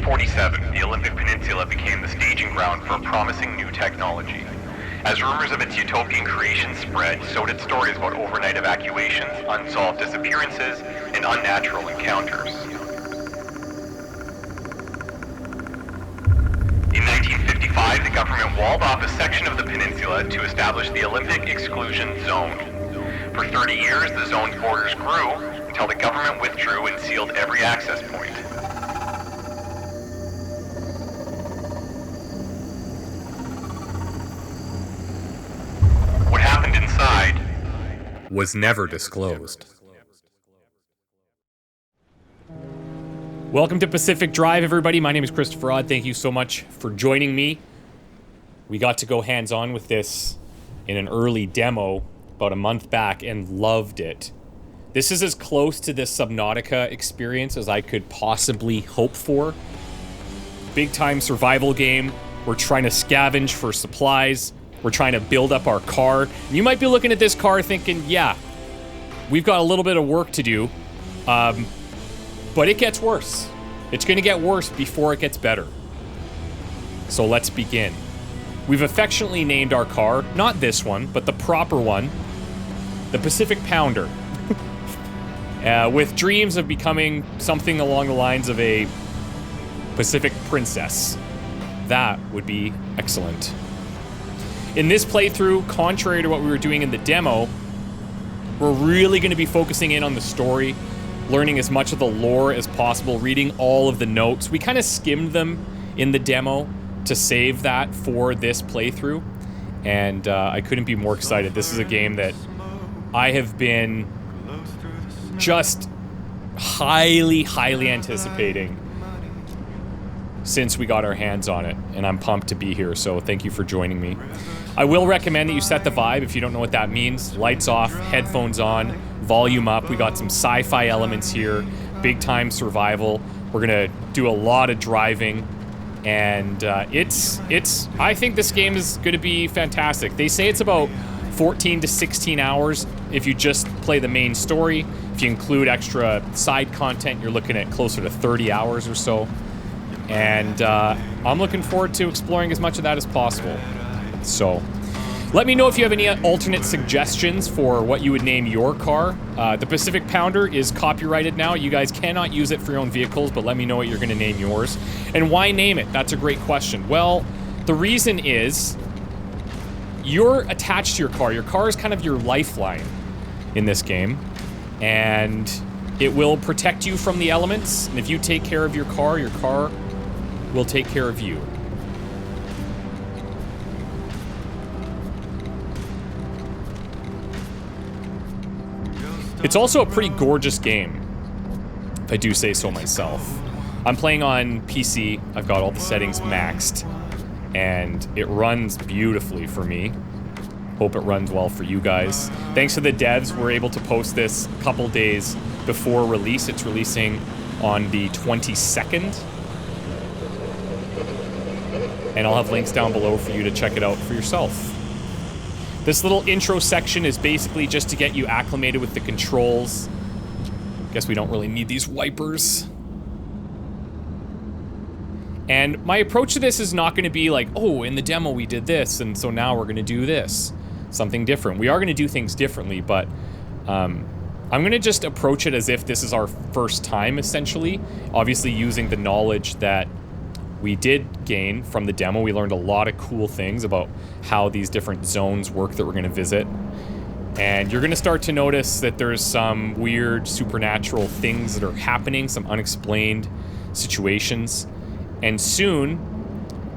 1947, the Olympic Peninsula became the staging ground for a promising new technology. As rumors of its utopian creation spread, so did stories about overnight evacuations, unsolved disappearances, and unnatural encounters. In 1955, the government walled off a section of the peninsula to establish the Olympic Exclusion Zone. For 30 years, the zone's borders grew until the government withdrew and sealed every access point. What happened inside was never disclosed. Welcome to Pacific Drive, everybody. My name is ChristopherOdd. Thank you so much for joining me. We got to go hands-on with this in an early demo about a month back and loved it. This is as close to this Subnautica experience as I could possibly hope for. Big-time survival game. We're trying to scavenge for supplies. We're trying to build up our car. And you might be looking at this car thinking, yeah, we've got a little bit of work to do. But it gets worse. It's going to get worse before it gets better. So let's begin. We've affectionately named our car, not this one, but the proper one, the Pacific Pounder. With dreams of becoming something along the lines of a Pacific Princess. That would be excellent. In this playthrough, contrary to what we were doing in the demo, we're really going to be focusing in on the story, learning as much of the lore as possible, reading all of the notes. We kind of skimmed them in the demo to save that for this playthrough, and I couldn't be more excited. This is a game that I have been just highly anticipating since we got our hands on it, and I'm pumped to be here, so thank you for joining me. I will recommend that you set the vibe if you don't know what that means. Lights off, headphones on, volume up. We got some sci-fi elements here, big time survival. We're gonna do a lot of driving, and I think this game is gonna be fantastic. They say it's about 14 to 16 hours if you just play the main story. If you include extra side content, you're looking at closer to 30 hours or so. And I'm looking forward to exploring as much of that as possible. So, let me know if you have any alternate suggestions for what you would name your car. The Pacific Pounder is copyrighted now. You guys cannot use it for your own vehicles, but let me know what you're going to name yours. And why name it? That's a great question. Well, the reason is you're attached to your car. Your car is kind of your lifeline in this game, and it will protect you from the elements. And if you take care of your car will take care of you. It's also a pretty gorgeous game, if I do say so myself. I'm playing on PC, I've got all the settings maxed, and it runs beautifully for me. Hope it runs well for you guys. Thanks to the devs, we're able to post this a couple days before release. It's releasing on the 22nd. And I'll have links down below for you to check it out for yourself. This little intro section is basically just to get you acclimated with the controls. Guess we don't really need these wipers. And my approach to this is not going to be like, oh, in the demo we did this, and so now we're going to do this. Something different. We are going to do things differently, but I'm going to just approach it as if this is our first time, essentially. Obviously using the knowledge that we did gain from the demo. We learned a lot of cool things about how these different zones work that we're going to visit. And you're going to start to notice that there's some weird supernatural things that are happening, some unexplained situations. And soon,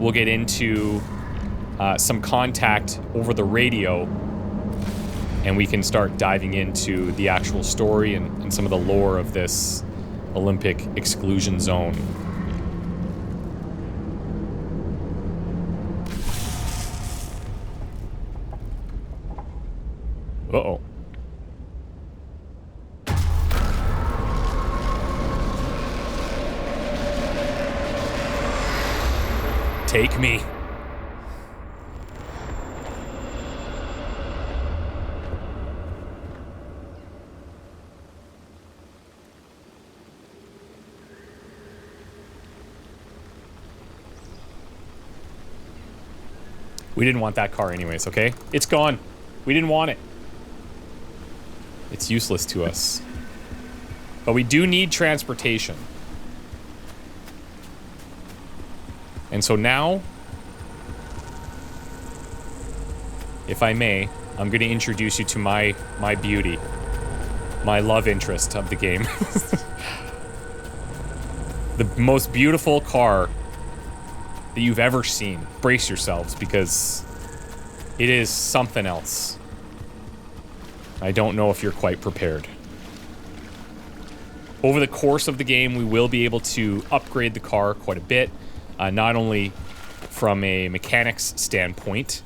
we'll get into some contact over the radio, and we can start diving into the actual story and some of the lore of this Olympic exclusion zone. Uh-oh. Take me. We didn't want that car anyways, okay? It's gone. We didn't want it. It's useless to us. But we do need transportation. And so now, if I may, I'm going to introduce you to my beauty. My love interest of the game. The most beautiful car that you've ever seen. Brace yourselves, because it is something else. I don't know if you're quite prepared. Over the course of the game, we will be able to upgrade the car quite a bit. Not only from a mechanics standpoint,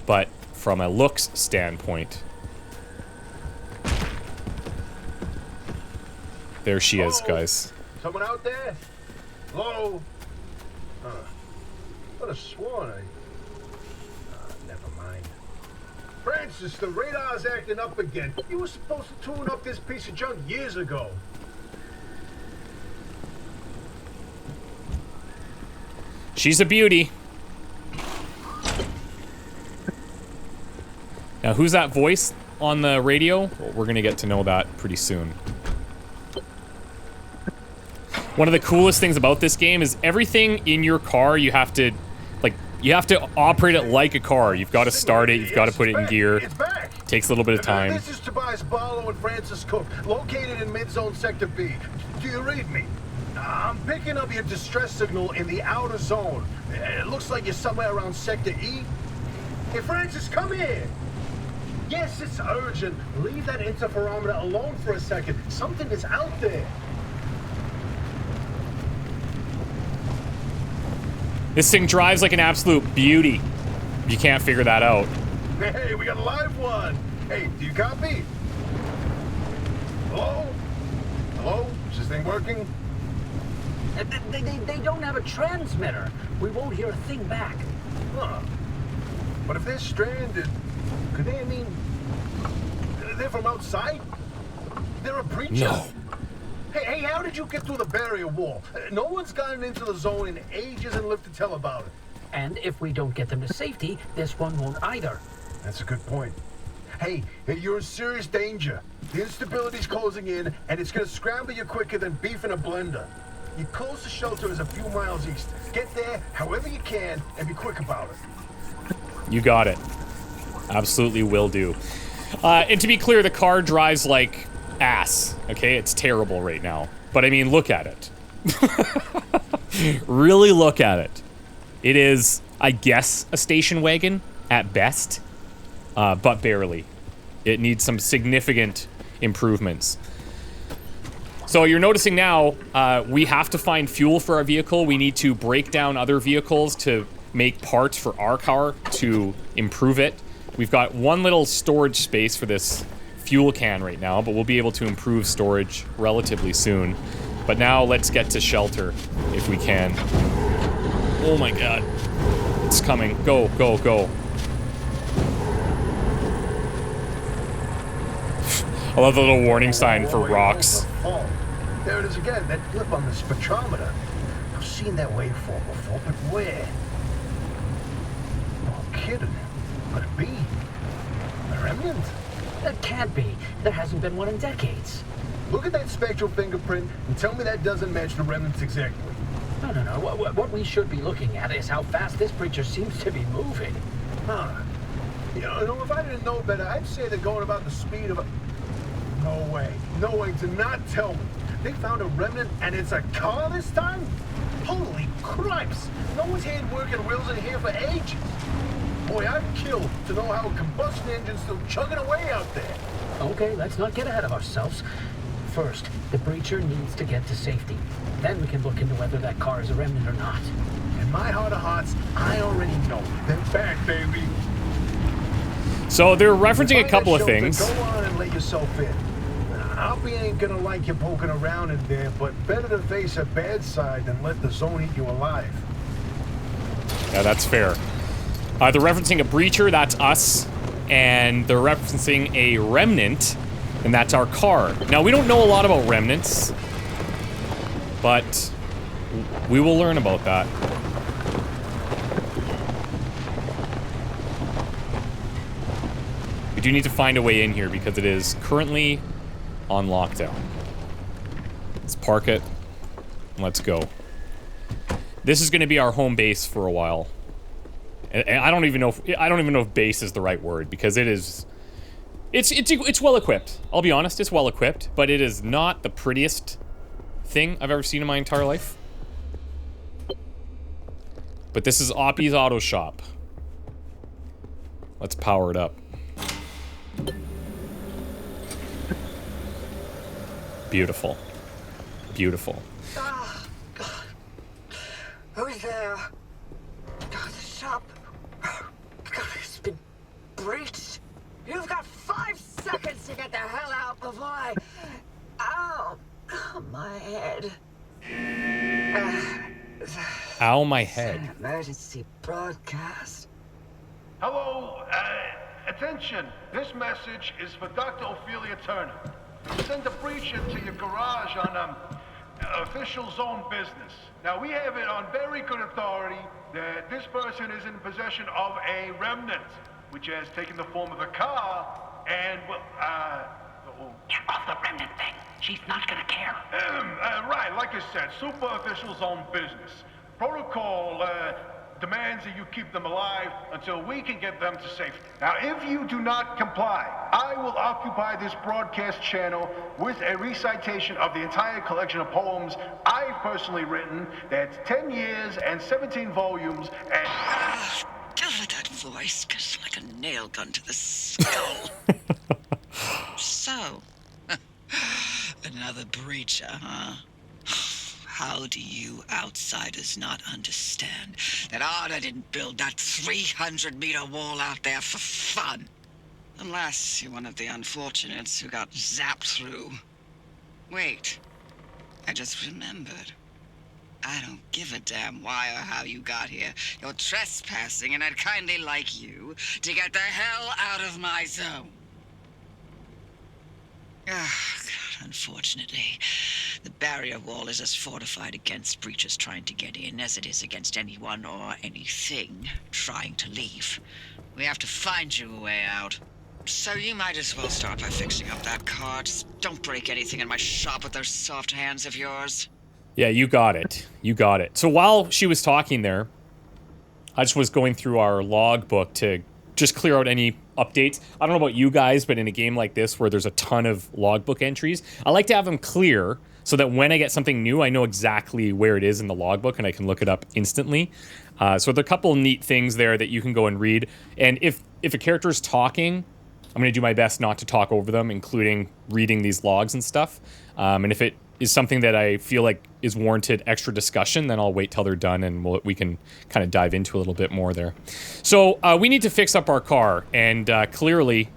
but from a looks standpoint. There she is, guys. Someone out there? Hello? What a swan, never mind. Francis, the radar's acting up again. You were supposed to tune up this piece of junk years ago. She's a beauty. Now, who's that voice on the radio? Well, we're gonna get to know that pretty soon. One of the coolest things about this game is everything in your car, you have to operate it like a car. You've got to start it, you've got to put it in gear. It's back. Takes a little bit of time. This is Tobias Barlow and Francis Cook, located in mid-zone sector B. Do you read me? I'm picking up your distress signal in the outer zone. It looks like you're somewhere around sector E. Hey, Francis, come here. Yes, it's urgent. Leave that interferometer alone for a second. Something is out there. This thing drives like an absolute beauty. You can't figure that out. Hey, we got a live one. Hey, do you copy? Hello? Hello? Is this thing working? They don't have a transmitter. We won't hear a thing back. Huh. But if they're stranded, could they, they're from outside? They're a breacher? No. Hey, how did you get through the barrier wall? No one's gotten into the zone in ages and lived to tell about it. And if we don't get them to safety, this one won't either. That's a good point. Hey, you're in serious danger. The instability's closing in, and it's gonna scramble you quicker than beef in a blender. Your closest shelter is a few miles east. Get there however you can, and be quick about it. You got it. Absolutely will do. And to be clear, the car drives like ass. Okay, it's terrible right now. But I mean, look at it. Really look at it. It is, I guess, a station wagon at best, but barely. It needs some significant improvements. So you're noticing now, we have to find fuel for our vehicle. We need to break down other vehicles to make parts for our car to improve it. We've got one little storage space for this fuel can right now, but we'll be able to improve storage relatively soon. But now let's get to shelter if we can. Oh my god. It's coming. Go, go, go. I love the little warning sign for rocks. Oh, there it is again, that blip on the spectrometer. I've seen that waveform before, but where? No kidding. Could it be? A remnant? That can't be. There hasn't been one in decades. Look at that spectral fingerprint and tell me that doesn't match the remnants exactly. No. What we should be looking at is how fast this creature seems to be moving. Huh. You know, if I didn't know better, I'd say they're going about the speed of a... No way. No way. Do not tell me. They found a remnant and it's a car this time? Holy cripes! No one's had working wheels in here for ages. Boy, I'd kill to know how a combustion engine's still chugging away out there. Okay, let's not get ahead of ourselves. First, the breacher needs to get to safety. Then we can look into whether that car is a remnant or not. In my heart of hearts, I already know. They're back, baby. So they're referencing a couple of things. Go on and let yourself in. Albie ain't gonna like you poking around in there, but better to face a bad side than let the zone eat you alive. Yeah, that's fair. They're referencing a breacher, that's us, and they're referencing a remnant, and that's our car. Now, we don't know a lot about remnants, but we will learn about that. We do need to find a way in here because it is currently on lockdown. Let's park it. Let's go. This is going to be our home base for a while. And I don't even know if base is the right word, because it is... It's well equipped. I'll be honest, it's well equipped, but it is not the prettiest thing I've ever seen in my entire life. But this is Oppie's Auto Shop. Let's power it up. Beautiful. Beautiful. Oh, God. Who's there? God, the shop. God, it's been breached. You've got 5 seconds to get the hell out before I... Ow. Oh, my head. Ow, my head. An emergency broadcast. Hello, attention. This message is for Dr. Ophelia Turner. Send a breach into your garage on, official zone business. Now, we have it on very good authority that this person is in possession of a remnant, which has taken the form of a car, and, well, Get off the remnant thing. She's not gonna care. Right, like I said, super official zone business. Protocol, demands that you keep them alive until we can get them to safety. Now, if you do not comply, I will occupy this broadcast channel with a recitation of the entire collection of poems I've personally written. That's 10 years and 17 volumes and... That voice goes like a nail gun to the skull. So, another breacher, huh? How do you outsiders not understand that Arda didn't build that 300-meter wall out there for fun? Unless you're one of the unfortunates who got zapped through. Wait, I just remembered. I don't give a damn why or how you got here. You're trespassing, and I'd kindly like you to get the hell out of my zone. Ah, God, unfortunately, the barrier wall is as fortified against breaches trying to get in as it is against anyone or anything trying to leave. We have to find you a way out. So you might as well start by fixing up that car. Just don't break anything in my shop with those soft hands of yours. Yeah, you got it. You got it. So while she was talking there, I just was going through our logbook to just clear out any updates. I don't know about you guys, but in a game like this where there's a ton of logbook entries, I like to have them clear so that when I get something new, I know exactly where it is in the logbook and I can look it up instantly. So there are a couple neat things there that you can go and read. And if a character is talking, I'm going to do my best not to talk over them, including reading these logs and stuff. And if it is something that I feel like is warranted extra discussion, then I'll wait till they're done and we can kind of dive into a little bit more there. So we need to fix up our car, and clearly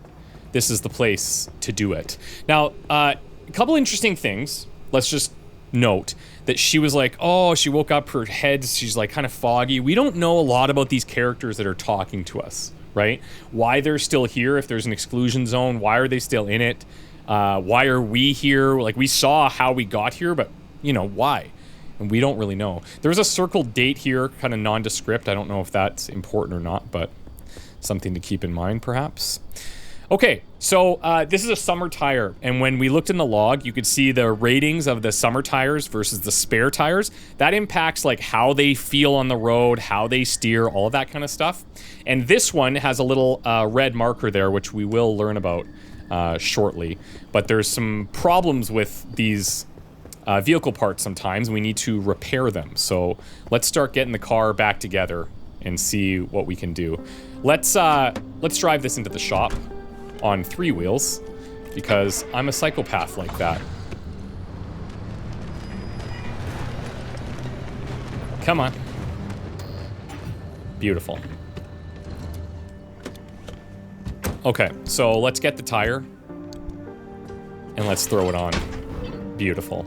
this is the place to do it. Now, a couple interesting things. Let's just note that she was like, oh, she woke up, her head, she's like kind of foggy. We don't know a lot about these characters that are talking to us, right? Why they're still here if there's an exclusion zone, why are they still in it? Why are we here? Like, we saw how we got here, but, you know, why? And we don't really know. There's a circled date here, kind of nondescript. I don't know if that's important or not, but something to keep in mind, perhaps. Okay, so this is a summer tire, and when we looked in the log, you could see the ratings of the summer tires versus the spare tires. That impacts, like, how they feel on the road, how they steer, all of that kind of stuff. And this one has a little red marker there, which we will learn about shortly, but there's some problems with these vehicle parts sometimes. We need to repair them. So let's start getting the car back together and see what we can do. Let's drive this into the shop on 3 wheels because I'm a psychopath like that. Come on. Beautiful. Okay, so let's get the tire and let's throw it on. Beautiful.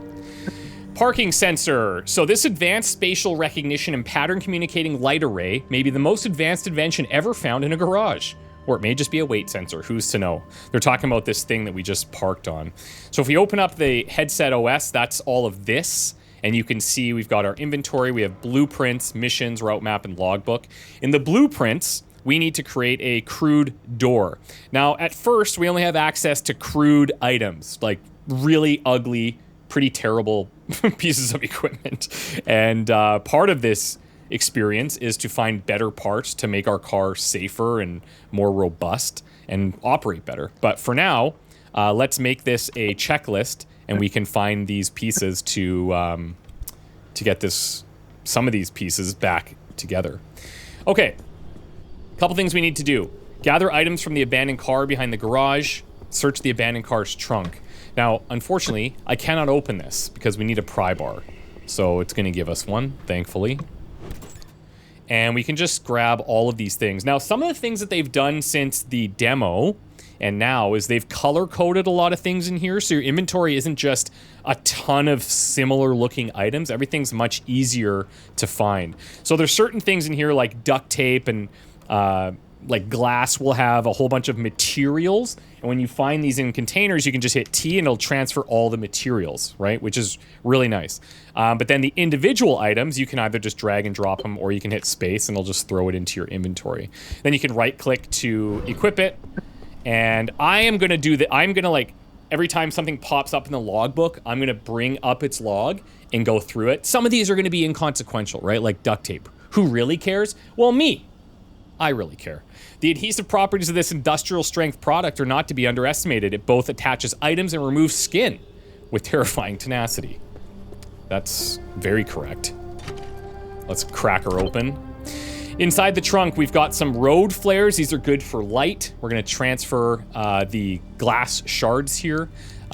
Parking sensor. So this advanced spatial recognition and pattern communicating light array may be the most advanced invention ever found in a garage. Or it may just be a weight sensor, who's to know? They're talking about this thing that we just parked on. So if we open up the headset OS, that's all of this. And you can see we've got our inventory, we have blueprints, missions, route map, and logbook. In the blueprints, we need to create a crude door. Now, at first, we only have access to crude items, like really ugly, pretty terrible pieces of equipment. And part of this experience is to find better parts to make our car safer and more robust and operate better. But for now, let's make this a checklist, and we can find these pieces to get some of these pieces back together. Okay, a couple things we need to do. Gather items from the abandoned car behind the garage. Search the abandoned car's trunk. Now, unfortunately, I cannot open this because we need a pry bar. So it's going to give us one, thankfully. And we can just grab all of these things. Now, some of the things that they've done since the demo and now is they've color-coded a lot of things in here, so your inventory isn't just a ton of similar-looking items. Everything's much easier to find. So there's certain things in here like duct tape and like glass will have a whole bunch of materials, and when you find these in containers, you can just hit T and it'll transfer all the materials, right? Which is really nice. But then the individual items, you can either just drag and drop them, or you can hit space and it'll just throw it into your inventory. Then you can right-click to equip it, and I am gonna do that. I'm gonna, like, every time something pops up in the logbook, I'm gonna bring up its log and go through it. Some of these are gonna be inconsequential, right? Like duct tape. Who really cares? Well, me. I really care. The adhesive properties of this industrial strength product are not to be underestimated. It both attaches items and removes skin with terrifying tenacity. That's very correct. Let's crack her open. Inside the trunk, we've got some road flares. These are good for light. We're gonna transfer the glass shards here.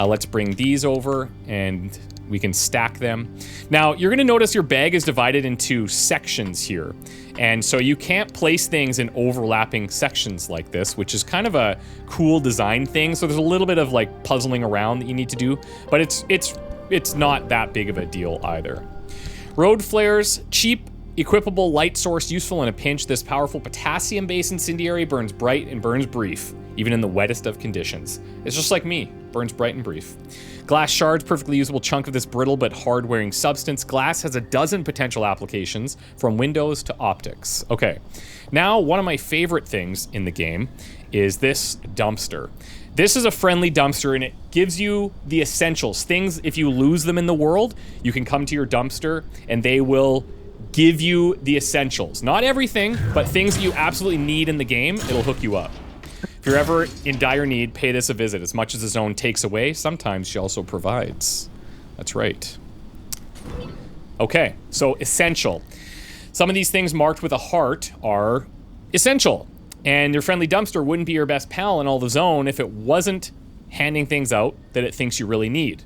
Let's bring these over and we can stack them. Now, you're gonna notice your bag is divided into sections here. And so you can't place things in overlapping sections like this, which is kind of a cool design thing. So there's a little bit of like puzzling around that you need to do, but it's not that big of a deal either. Road flares, cheap, equipable light source, useful in a pinch. This powerful potassium-based incendiary burns bright and burns brief, even in the wettest of conditions. It's just like me, burns bright and brief. Glass shards, perfectly usable chunk of this brittle but hard-wearing substance. Glass has a dozen potential applications, from windows to optics. Okay, now one of my favorite things in the game is this dumpster. This is a friendly dumpster, and it gives you the essentials. Things, if you lose them in the world, you can come to your dumpster and they will give you the essentials. Not everything, but things that you absolutely need in the game, it'll hook you up. If you're ever in dire need, pay this a visit. As much as the zone takes away, sometimes she also provides. That's right. Okay, so essential. Some of these things marked with a heart are essential. And your friendly dumpster wouldn't be your best pal in all the zone if it wasn't handing things out that it thinks you really need.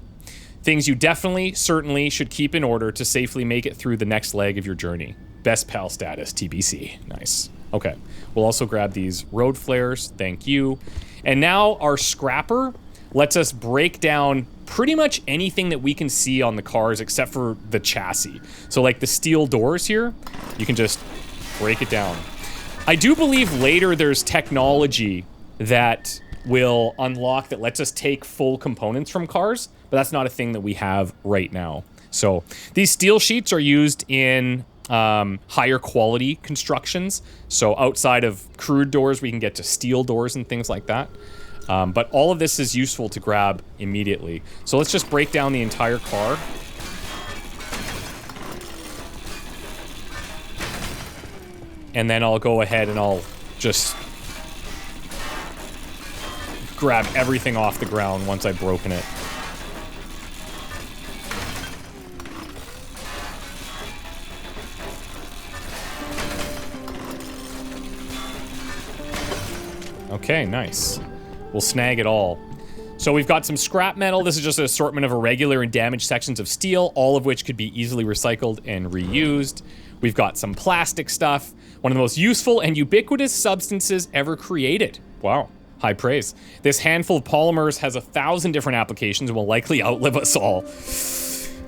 Things you definitely, certainly should keep in order to safely make it through the next leg of your journey. Best pal status, TBC. Nice. Okay, we'll also grab these road flares, thank you. And now our scrapper lets us break down pretty much anything that we can see on the cars except for the chassis. So like the steel doors here, you can just break it down. I do believe later there's technology that will unlock that lets us take full components from cars, but that's not a thing that we have right now. So these steel sheets are used in higher quality constructions. So outside of crude doors, we can get to steel doors and things like that. But all of this is useful to grab immediately. So let's just break down the entire car. And then I'll go ahead and I'll just grab everything off the ground once I've broken it. Okay, nice. We'll snag it all. So we've got some scrap metal. This is just an assortment of irregular and damaged sections of steel, all of which could be easily recycled and reused. We've got some plastic stuff, one of the most useful and ubiquitous substances ever created. Wow, high praise. This handful of polymers has 1,000 different applications and will likely outlive us all.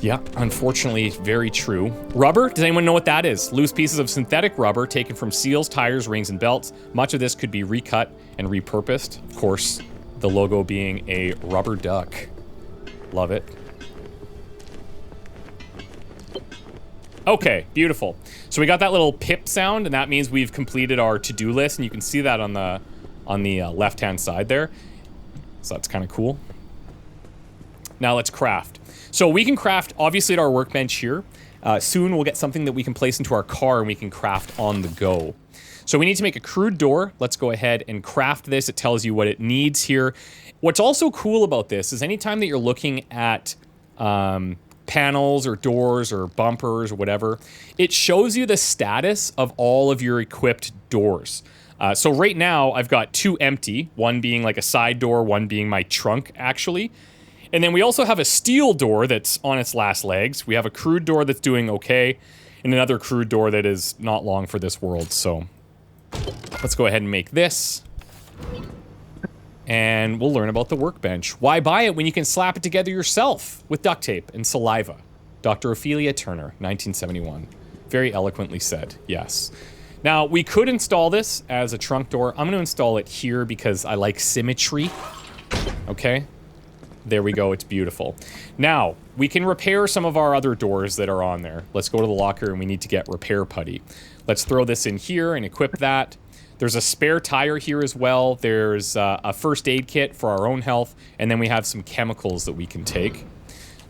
Yeah, unfortunately, very true. Rubber, does anyone know what that is? Loose pieces of synthetic rubber taken from seals, tires, rings, and belts. Much of this could be recut and repurposed. Of course, the logo being a rubber duck. Love it. Okay, beautiful. So we got that little pip sound, and that means we've completed our to-do list, and you can see that on the left-hand side there. So that's kind of cool. Now let's craft. So we can craft, obviously, at our workbench here. Soon we'll get something that we can place into our car, and we can craft on the go. So we need to make a crude door. Let's go ahead and craft this. It tells you what it needs here. What's also cool about this is anytime that you're looking at panels or doors or bumpers or whatever, it shows you the status of all of your equipped doors. So right now I've got 2 empty, one being like a side door, one being my trunk actually. And then we also have a steel door that's on its last legs. We have a crude door that's doing okay, and another crude door that is not long for this world. So let's go ahead and make this. And we'll learn about the workbench. Why buy it when you can slap it together yourself with duct tape and saliva? Dr. Ophelia Turner, 1971. Very eloquently said, yes. Now, we could install this as a trunk door. I'm going to install it here because I like symmetry. Okay? There we go, it's beautiful. Now, we can repair some of our other doors that are on there. Let's go to the locker and we need to get repair putty. Let's throw this in here and equip that. There's a spare tire here as well. There's a first aid kit for our own health. And then we have some chemicals that we can take.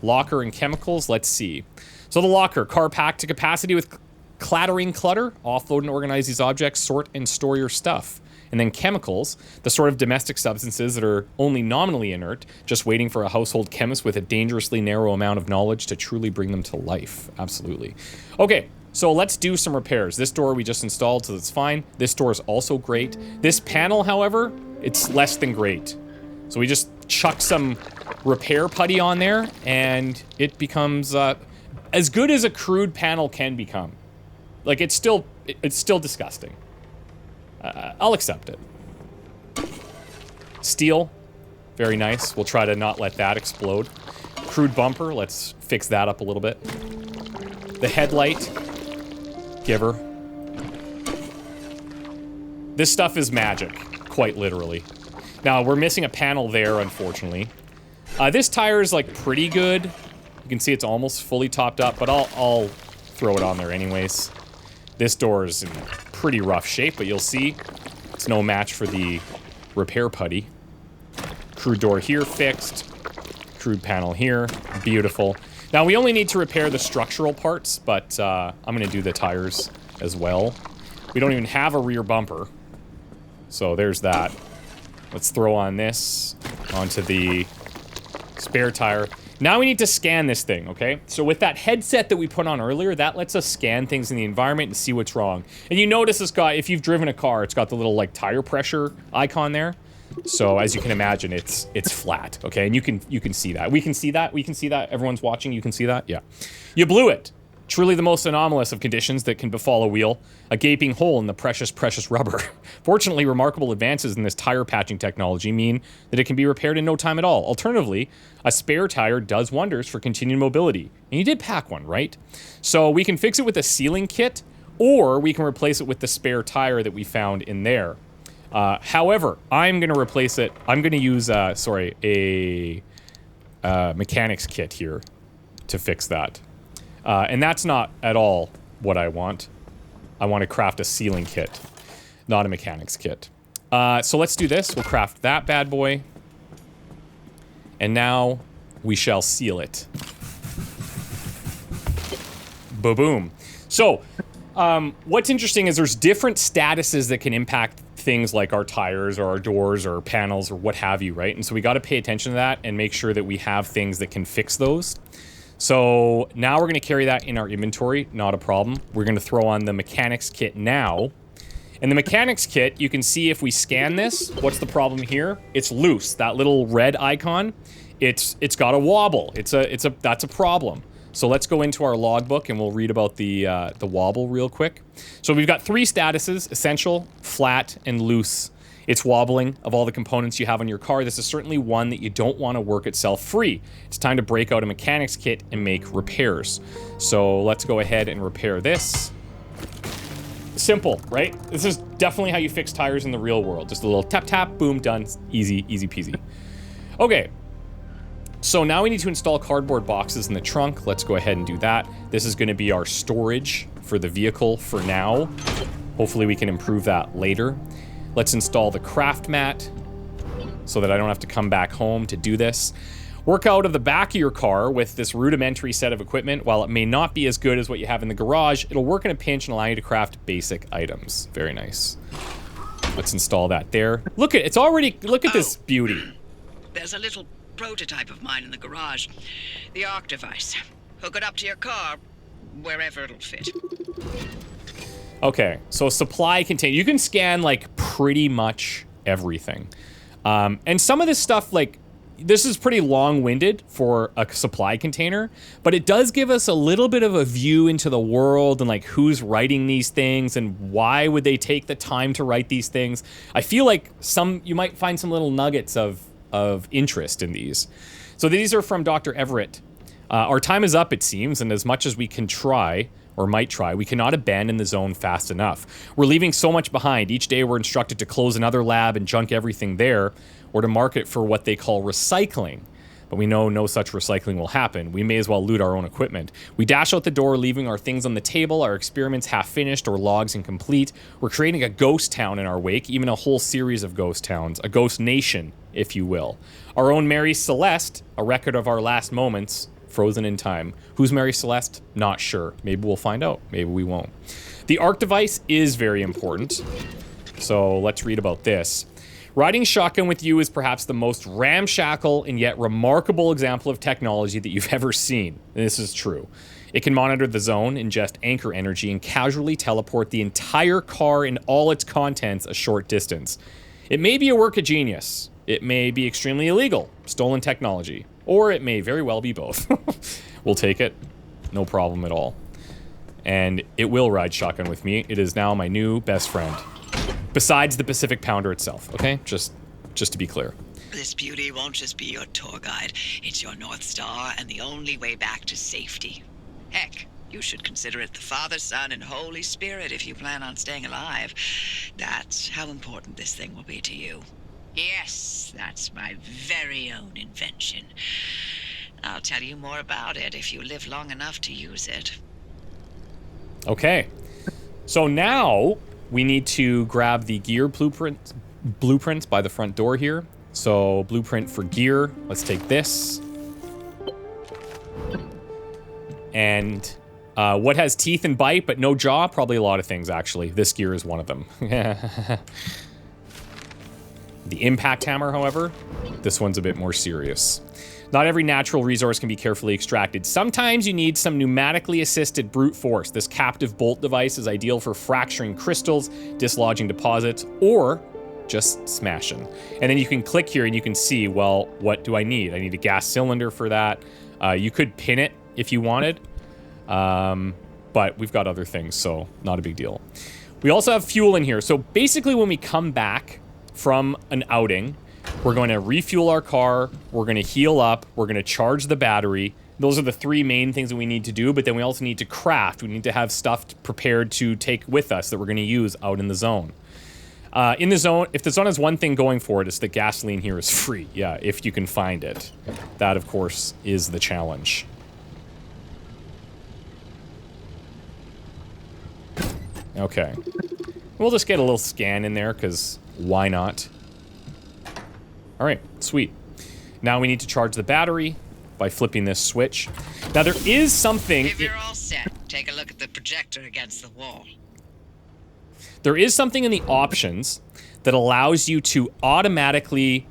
Locker and chemicals, let's see. So the locker, car packed to capacity with clattering clutter. Offload and organize these objects, sort and store your stuff. And then chemicals, the sort of domestic substances that are only nominally inert, just waiting for a household chemist with a dangerously narrow amount of knowledge to truly bring them to life. Absolutely. Okay, so let's do some repairs. This door we just installed, so that's fine. This door is also great. This panel, however, it's less than great. So we just chuck some repair putty on there, and it becomes as good as a crude panel can become. Like, it's still disgusting. I'll accept it. Steel, very nice. We'll try to not let that explode. Crude bumper, let's fix that up a little bit. The headlight, giver. This stuff is magic, quite literally. Now, we're missing a panel there, unfortunately. This tire is, like, pretty good. You can see it's almost fully topped up, but I'll throw it on there anyways. This door is in pretty rough shape, but you'll see it's no match for the repair putty. Crude door here fixed. Crude panel here. Beautiful. Now, we only need to repair the structural parts, but I'm going to do the tires as well. We don't even have a rear bumper. So there's that. Let's throw on this onto the spare tire. Now we need to scan this thing, okay? So with that headset that we put on earlier, that lets us scan things in the environment and see what's wrong. And you notice it's got, if you've driven a car, it's got the little, like, tire pressure icon there. So as you can imagine, it's flat, okay? And you can see that. We can see that. We can see that. Everyone's watching. You can see that. Yeah. You blew it. Truly the most anomalous of conditions that can befall a wheel. A gaping hole in the precious, precious rubber. Fortunately, remarkable advances in this tire patching technology mean that it can be repaired in no time at all. Alternatively, a spare tire does wonders for continued mobility. And you did pack one, right? So we can fix it with a sealing kit, or we can replace it with the spare tire that we found in there. However, I'm going to replace it. I'm going to use, a mechanics kit here to fix that. And that's not at all what I want. I want to craft a sealing kit, not a mechanics kit. So let's do this. We'll craft that bad boy. And now we shall seal it. Ba-boom. So, what's interesting is there's different statuses that can impact things like our tires or our doors or panels or what have you, right? And so we got to pay attention to that and make sure that we have things that can fix those. So now we're going to carry that in our inventory, not a problem. We're going to throw on the mechanics kit now. And the mechanics kit, you can see if we scan this, what's the problem here? It's loose. That little red icon, it's got a wobble. That's a problem. So let's go into our logbook and we'll read about the wobble real quick. So we've got 3 statuses: essential, flat, and loose. It's wobbling of all the components you have on your car. This is certainly one that you don't want to work itself free. It's time to break out a mechanics kit and make repairs. So let's go ahead and repair this. Simple, right? This is definitely how you fix tires in the real world. Just a little tap, tap, boom, done. Easy, easy peasy. Okay. So now we need to install cardboard boxes in the trunk. Let's go ahead and do that. This is going to be our storage for the vehicle for now. Hopefully we can improve that later. Let's install the craft mat so that I don't have to come back home to do this. Work out of the back of your car with this rudimentary set of equipment. While it may not be as good as what you have in the garage, it'll work in a pinch and allow you to craft basic items. Very nice. Let's install that there. Look at this beauty. There's a little prototype of mine in the garage. The Arc device. Hook it up to your car, wherever it'll fit. Okay, so supply container. You can scan like pretty much everything. And some of this stuff, like, this is pretty long-winded for a supply container, but it does give us a little bit of a view into the world and like who's writing these things and why would they take the time to write these things. I feel like you might find some little nuggets of interest in these. So these are from Dr. Everett. Our time is up, it seems, and as much as we can try, or might try, we cannot abandon the zone fast enough. We're leaving so much behind. Each day we're instructed to close another lab and junk everything there, or to market for what they call recycling. But we know no such recycling will happen. We may as well loot our own equipment. We dash out the door, leaving our things on the table, our experiments half finished or logs incomplete. We're creating a ghost town in our wake, even a whole series of ghost towns, a ghost nation, if you will. Our own Mary Celeste, a record of our last moments, frozen in time. Who's Mary Celeste? Not sure. Maybe we'll find out. Maybe we won't. The Arc device is very important. So let's read about this. Riding shotgun with you is perhaps the most ramshackle and yet remarkable example of technology that you've ever seen. And this is true. It can monitor the zone, ingest anchor energy, and casually teleport the entire car and all its contents a short distance. It may be a work of genius. It may be extremely illegal, stolen technology, or it may very well be both. We'll take it. No problem at all. And it will ride shotgun with me. It is now my new best friend. Besides the Pacific Pounder itself, okay? Just to be clear. This beauty won't just be your tour guide. It's your North Star and the only way back to safety. Heck, you should consider it the Father, Son, and Holy Spirit if you plan on staying alive. That's how important this thing will be to you. Yes, that's my very own invention. I'll tell you more about it if you live long enough to use it. Okay. So now we need to grab the gear blueprint by the front door here. So blueprint for gear. Let's take this. And what has teeth and bite but no jaw? Probably a lot of things, actually. This gear is one of them. The impact hammer, however, this one's a bit more serious. Not every natural resource can be carefully extracted. Sometimes you need some pneumatically assisted brute force. This captive bolt device is ideal for fracturing crystals, dislodging deposits, or just smashing. And then you can click here and you can see, well, what do I need? I need a gas cylinder for that. You could pin it if you wanted, but we've got other things, so not a big deal. We also have fuel in here. So basically when we come back from an outing, we're going to refuel our car, we're going to heal up, we're going to charge the battery. Those are the three main things that we need to do, but then we also need to craft. We need to have stuff prepared to take with us that we're going to use out in the zone. In the zone, if the zone has one thing going for it, it's that gasoline here is free. Yeah, if you can find it. That, of course, is the challenge. Okay. We'll just get a little scan in there, because why not? All right, sweet. Now we need to charge the battery by flipping this switch. Now there is something... If you're all set, take a look at the projector against the wall. There is something in the options that allows you to automatically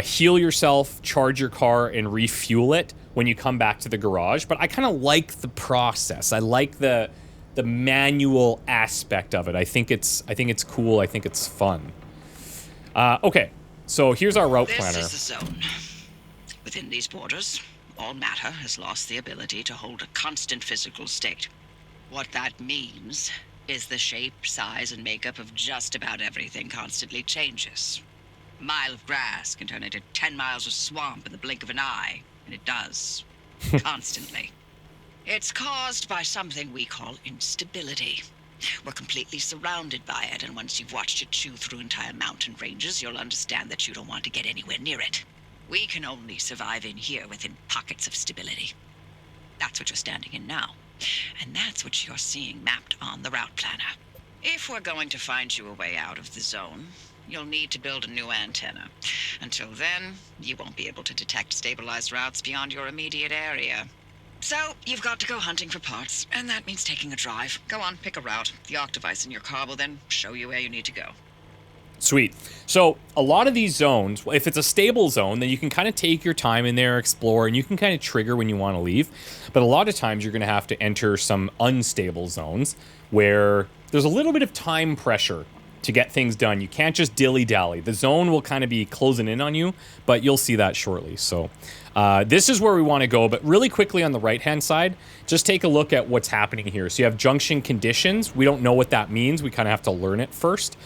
heal yourself, charge your car, and refuel it when you come back to the garage. But I kind of like the process. I like the manual aspect of it. I think it's cool. I think it's fun. Okay. So here's our route planner. This is the zone. Within these borders, all matter has lost the ability to hold a constant physical state. What that means is the shape, size, and makeup of just about everything constantly changes. A mile of grass can turn into 10 miles of swamp in the blink of an eye, and it does. Constantly. It's caused by something we call instability. We're completely surrounded by it, and once you've watched it chew through entire mountain ranges, you'll understand that you don't want to get anywhere near it. We can only survive in here within pockets of stability. That's what you're standing in now. And that's what you're seeing mapped on the route planner. If we're going to find you a way out of the zone, you'll need to build a new antenna. Until then, you won't be able to detect stabilized routes beyond your immediate area. So, you've got to go hunting for parts, and that means taking a drive. Go on, pick a route. The ARC device in your car will then show you where you need to go. Sweet. So a lot of these zones, if it's a stable zone, then you can kind of take your time in there, explore, and you can kind of trigger when you want to leave. But a lot of times you're going to have to enter some unstable zones where there's a little bit of time pressure to get things done. You can't just dilly-dally. The zone will kind of be closing in on you, but you'll see that shortly. So this is where we want to go, but really quickly on the right-hand side, just take a look at what's happening here. So you have junction conditions. We don't know what that means. We kind of have to learn it first.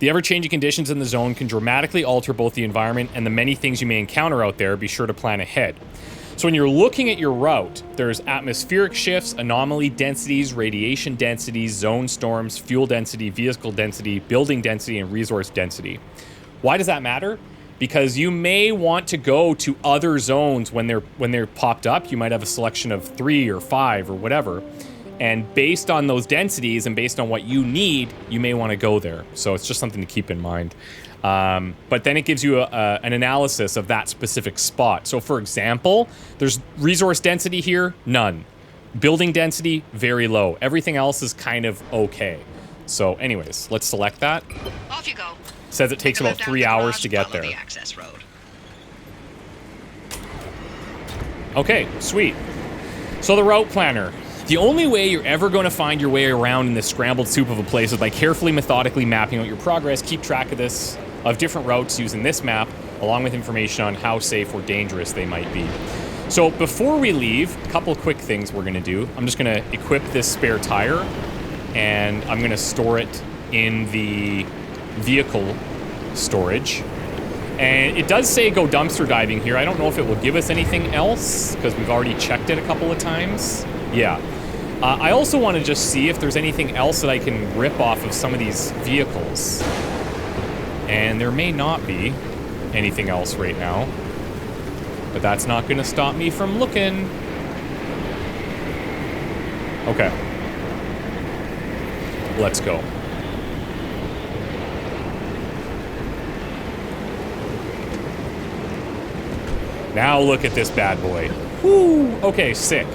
The ever-changing conditions in the zone can dramatically alter both the environment and the many things you may encounter out there. Be sure to plan ahead. So when you're looking at your route, there's atmospheric shifts, anomaly densities, radiation densities, zone storms, fuel density, vehicle density, building density, and resource density. Why does that matter? Because you may want to go to other zones when they're popped up. You might have a selection of 3 or 5 or whatever. And based on those densities and based on what you need, you may want to go there. So it's just something to keep in mind. But then it gives you an analysis of that specific spot. So for example, there's resource density here, none. Building density, very low. Everything else is kind of okay. So anyways, let's select that. Off you go. Says it takes about 3 hours to get there. The access road. Okay, sweet. So the route planner. The only way you're ever going to find your way around in this scrambled soup of a place is by carefully, methodically mapping out your progress. Keep track of different routes using this map, along with information on how safe or dangerous they might be. So before we leave, a couple of quick things we're going to do. I'm just going to equip this spare tire, and I'm going to store it in the vehicle storage. And it does say go dumpster diving here. I don't know if it will give us anything else, because we've already checked it a couple of times. Yeah. I also want to just see if there's anything else that I can rip off of some of these vehicles. And there may not be anything else right now. But that's not going to stop me from looking. Okay. Let's go. Now look at this bad boy. Woo! Okay, sick.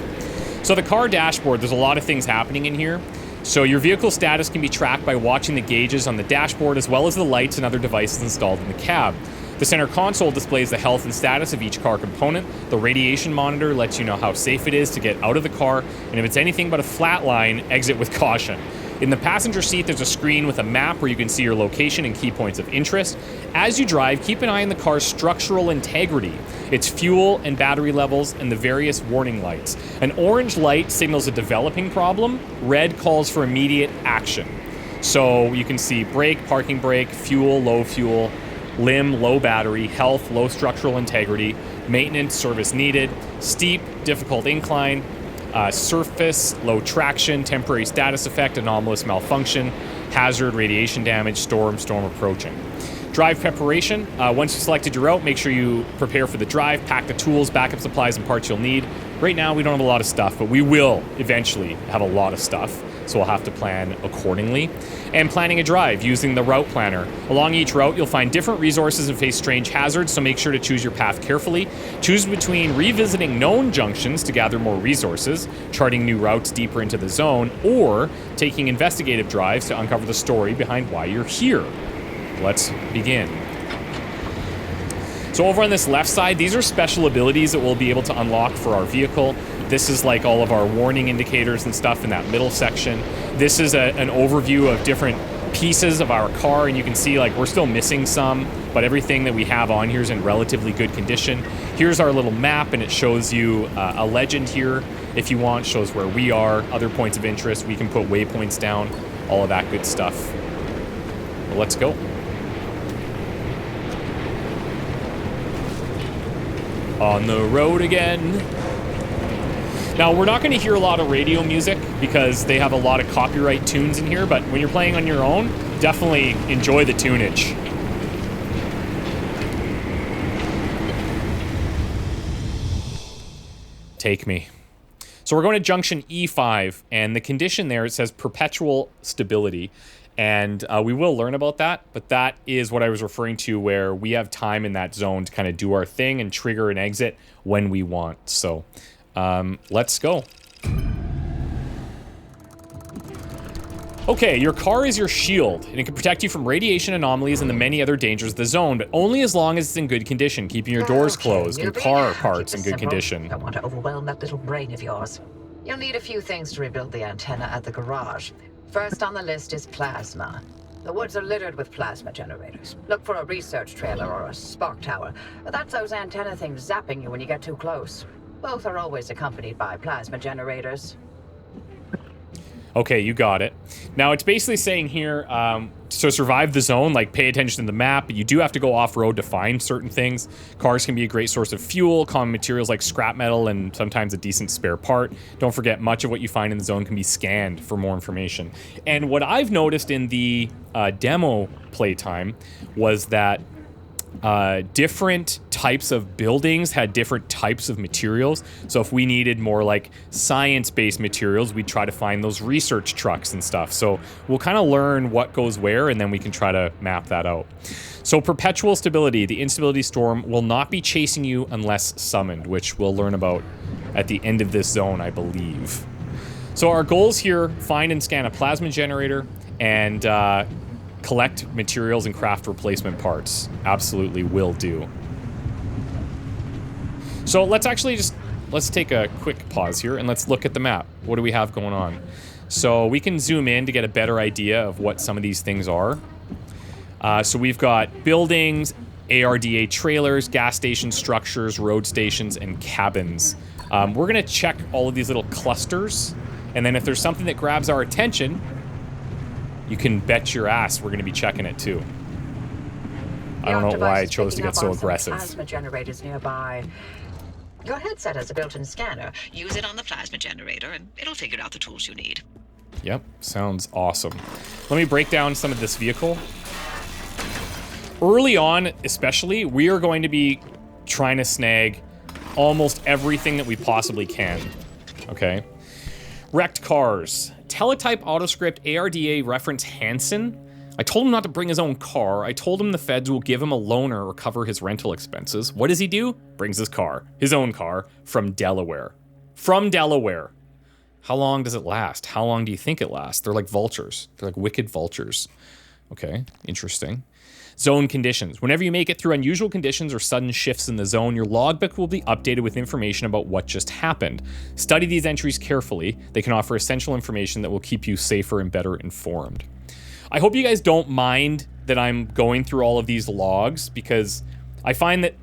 So the car dashboard, there's a lot of things happening in here. So your vehicle status can be tracked by watching the gauges on the dashboard as well as the lights and other devices installed in the cab. The center console displays the health and status of each car component. The radiation monitor lets you know how safe it is to get out of the car, and if it's anything but a flat line, exit with caution. In the passenger seat, there's a screen with a map where you can see your location and key points of interest. As you drive, keep an eye on the car's structural integrity, its fuel and battery levels, and the various warning lights. An orange light signals a developing problem. Red calls for immediate action. So you can see brake, parking brake, fuel, low fuel, limb, low battery, health, low structural integrity, maintenance, service needed, steep, difficult incline, surface, low traction, temporary status effect, anomalous malfunction, hazard, radiation damage, storm approaching. Drive preparation. Once you've selected your route, make sure you prepare for the drive, pack the tools, backup supplies, and parts you'll need. Right now, we don't have a lot of stuff, but we will eventually have a lot of stuff, so we'll have to plan accordingly. And planning a drive using the route planner. Along each route, you'll find different resources and face strange hazards, so make sure to choose your path carefully. Choose between revisiting known junctions to gather more resources, charting new routes deeper into the zone, or taking investigative drives to uncover the story behind why you're here. Let's begin. So over on this left side, these are special abilities that we'll be able to unlock for our vehicle. This is like all of our warning indicators and stuff in that middle section. This is an overview of different pieces of our car, and you can see like we're still missing some, but everything that we have on here is in relatively good condition. Here's our little map, and it shows you a legend here if you want, shows where we are, other points of interest. We can put waypoints down, all of that good stuff. Well, let's go. On the road again. Now, we're not going to hear a lot of radio music because they have a lot of copyright tunes in here, but when you're playing on your own, definitely enjoy the tunage. take me. So we're going to junction E5, and the condition there, it says perpetual stability. And we will learn about that, but that is what I was referring to, where we have time in that zone to kind of do our thing and trigger an exit when we want. So let's go. Okay, your car is your shield, and it can protect you from radiation anomalies and the many other dangers of the zone, but only as long as it's in good condition, keeping your doors closed and car parts in good condition. Don't want to overwhelm that little brain of yours. You'll need a few things to rebuild the antenna at the garage. First on the list is plasma. The woods are littered with plasma generators. Look for a research trailer or a spark tower. That's those antenna things zapping you when you get too close. Both are always accompanied by plasma generators. Okay, you got it. Now, it's basically saying here, to survive the zone, like, pay attention to the map, but you do have to go off-road to find certain things. Cars can be a great source of fuel, common materials like scrap metal, and sometimes a decent spare part. Don't forget, much of what you find in the zone can be scanned for more information. And what I've noticed in the demo playtime was that different types of buildings had different types of materials. So if we needed more like science-based materials, we'd try to find those research trucks and stuff. So we'll kind of learn what goes where, and then we can try to map that out. So perpetual stability, the instability storm will not be chasing you unless summoned, which we'll learn about at the end of this zone, I believe. So our goals here, find and scan a plasma generator and collect materials and craft replacement parts. Absolutely will do. So let's take a quick pause here and let's look at the map. What do we have going on? So we can zoom in to get a better idea of what some of these things are. So we've got buildings, ARDA trailers, gas station structures, road stations, and cabins. We're gonna check all of these little clusters, and then if there's something that grabs our attention, you can bet your ass we're going to be checking it too. I don't know why I chose to get so aggressive. Plasma generators nearby. Your headset has a built-in scanner. Use it on the plasma generator, and it'll figure out the tools you need. Yep, sounds awesome. Let me break down some of this vehicle. Early on, especially, we are going to be trying to snag almost everything that we possibly can. Okay? Wrecked cars. Teletype autoscript ARDA reference Hansen. I told him not to bring his own car. I told him the feds will give him a loaner or cover his rental expenses. What does he do? Brings his car. His own car. From Delaware. From Delaware. How long does it last? How long do you think it lasts? They're like vultures. They're like wicked vultures. Okay, interesting. Zone conditions. Whenever you make it through unusual conditions or sudden shifts in the zone, your logbook will be updated with information about what just happened. Study these entries carefully. They can offer essential information that will keep you safer and better informed. I hope you guys don't mind that I'm going through all of these logs, because I find that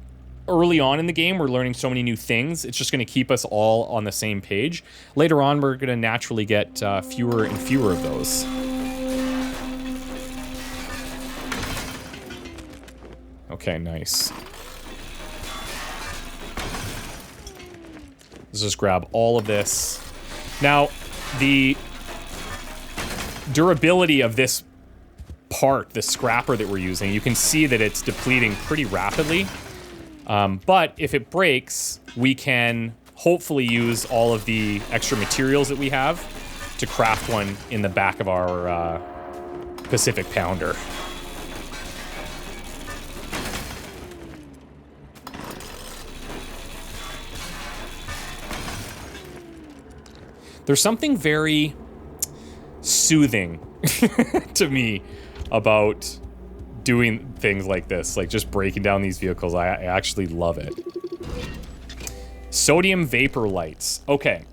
early on in the game, we're learning so many new things. It's just going to keep us all on the same page. Later on, we're going to naturally get fewer and fewer of those. Okay, nice. Let's just grab all of this. Now, the durability of this part, the scrapper that we're using, you can see that it's depleting pretty rapidly. But if it breaks, we can hopefully use all of the extra materials that we have to craft one in the back of our Pacific Pounder. There's something very soothing to me about doing things like this, like just breaking down these vehicles. I actually love it. Sodium vapor lights. Okay.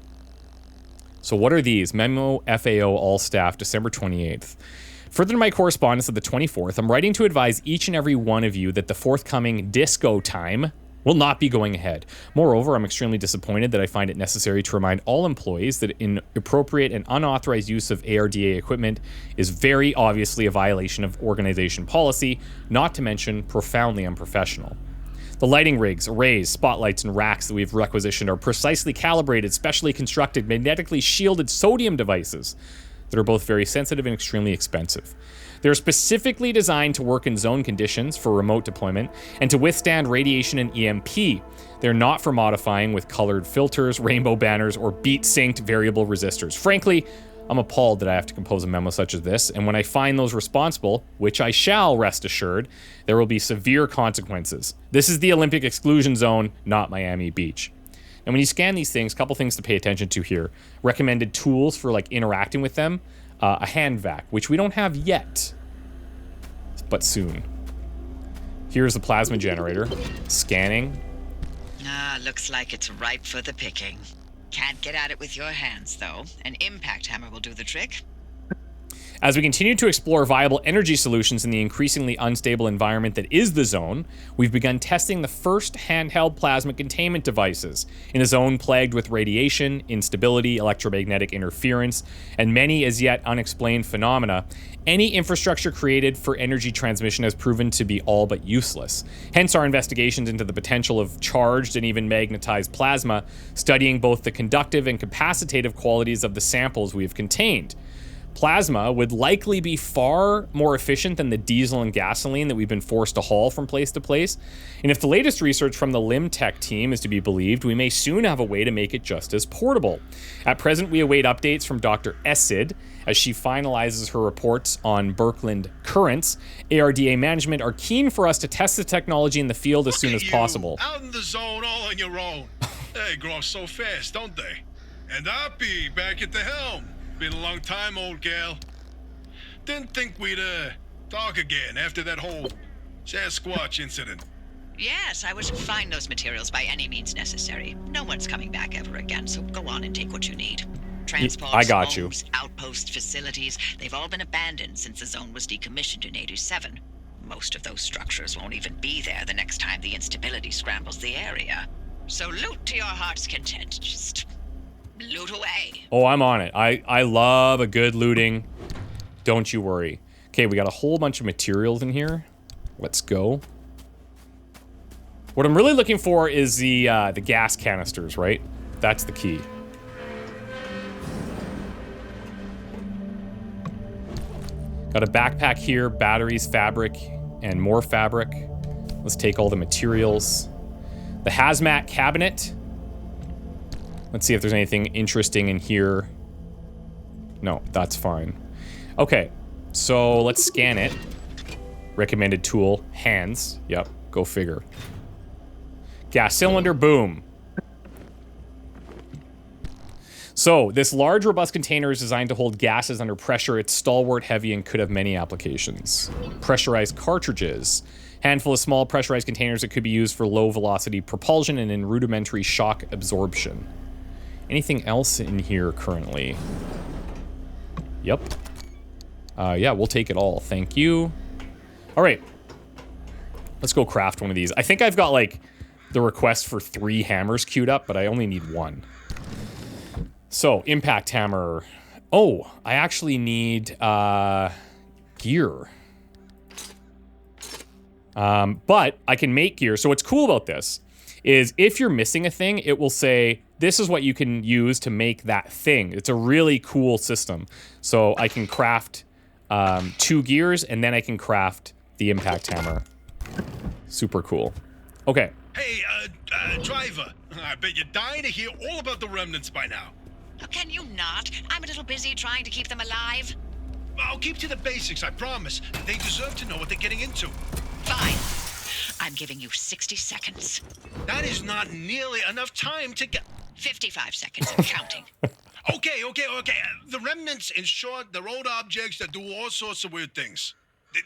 So what are these? Memo FAO all staff, December 28th. Further to my correspondence of the 24th, I'm writing to advise each and every one of you that the forthcoming disco time will not be going ahead. Moreover, I'm extremely disappointed that I find it necessary to remind all employees that inappropriate and unauthorized use of ARDA equipment is very obviously a violation of organization policy, not to mention profoundly unprofessional. The lighting rigs, arrays, spotlights, and racks that we've requisitioned are precisely calibrated, specially constructed, magnetically shielded sodium devices. that are both very sensitive and extremely expensive. They're specifically designed to work in zone conditions for remote deployment and to withstand radiation and EMP. They're not for modifying with colored filters, rainbow banners, or beat-synced variable resistors. Frankly, I'm appalled that I have to compose a memo such as this, and when I find those responsible, which I shall, rest assured, there will be severe consequences. This is the Olympic exclusion zone, not Miami Beach. And when you scan these things, a couple things to pay attention to here. Recommended tools for like interacting with them. A hand vac, which we don't have yet, but soon. Here's the plasma generator. Scanning. Looks like it's ripe for the picking. Can't get at it with your hands, though. An impact hammer will do the trick. As we continue to explore viable energy solutions in the increasingly unstable environment that is the zone, we've begun testing the first handheld plasma containment devices in a zone plagued with radiation, instability, electromagnetic interference, and many as yet unexplained phenomena. Any infrastructure created for energy transmission has proven to be all but useless. Hence our investigations into the potential of charged and even magnetized plasma, studying both the conductive and capacitative qualities of the samples we have contained. Plasma would likely be far more efficient than the diesel and gasoline that we've been forced to haul from place to place. And if the latest research from the LimTech team is to be believed, we may soon have a way to make it just as portable. At present, we await updates from Dr. Essid as she finalizes her reports on Birkeland currents. ARDA management are keen for us to test the technology in the field as soon as possible. Out in the zone all on your own. They grow up so fast, don't they? And I'll be back at the helm. Been a long time, old gal. Didn't think we'd, talk again after that whole Sasquatch incident. Yes, I wish to find those materials by any means necessary. No one's coming back ever again, so go on and take what you need. Transports, I got homes, outpost facilities, they've all been abandoned since the zone was decommissioned in 87. Most of those structures won't even be there the next time the instability scrambles the area. So loot to your heart's content. Just loot away. Oh, I'm on it. I love a good looting. Don't you worry. Okay, we got a whole bunch of materials in here. Let's go. What I'm really looking for is the gas canisters, right? That's the key. Got a backpack here, batteries, fabric, and more fabric. Let's take all the materials. The hazmat cabinet. Let's see if there's anything interesting in here. No, that's fine. Okay, so let's scan it. Recommended tool, hands. Yep, go figure. Gas cylinder, boom. So, this large, robust container is designed to hold gases under pressure. It's stalwart, heavy, and could have many applications. Pressurized cartridges. Handful of small pressurized containers that could be used for low-velocity propulsion and in rudimentary shock absorption. Anything else in here currently? Yep. Yeah, we'll take it all. Thank you. All right. Let's go craft one of these. I think I've got, like, the request for 3 hammers queued up, but I only need 1. So, impact hammer. Oh, I actually need gear. But I can make gear. So what's cool about this is if you're missing a thing, it will say, this is what you can use to make that thing. It's a really cool system. So I can craft 2 gears, and then I can craft the impact hammer. Super cool. Okay. Hey, driver, I bet you're dying to hear all about the remnants by now. Oh, can you not? I'm a little busy trying to keep them alive. I'll keep to the basics, I promise. They deserve to know what they're getting into. Fine. I'm giving you 60 seconds. That is not nearly enough time to get... 55 seconds and counting. Okay. The remnants, in short, they're old objects that do all sorts of weird things.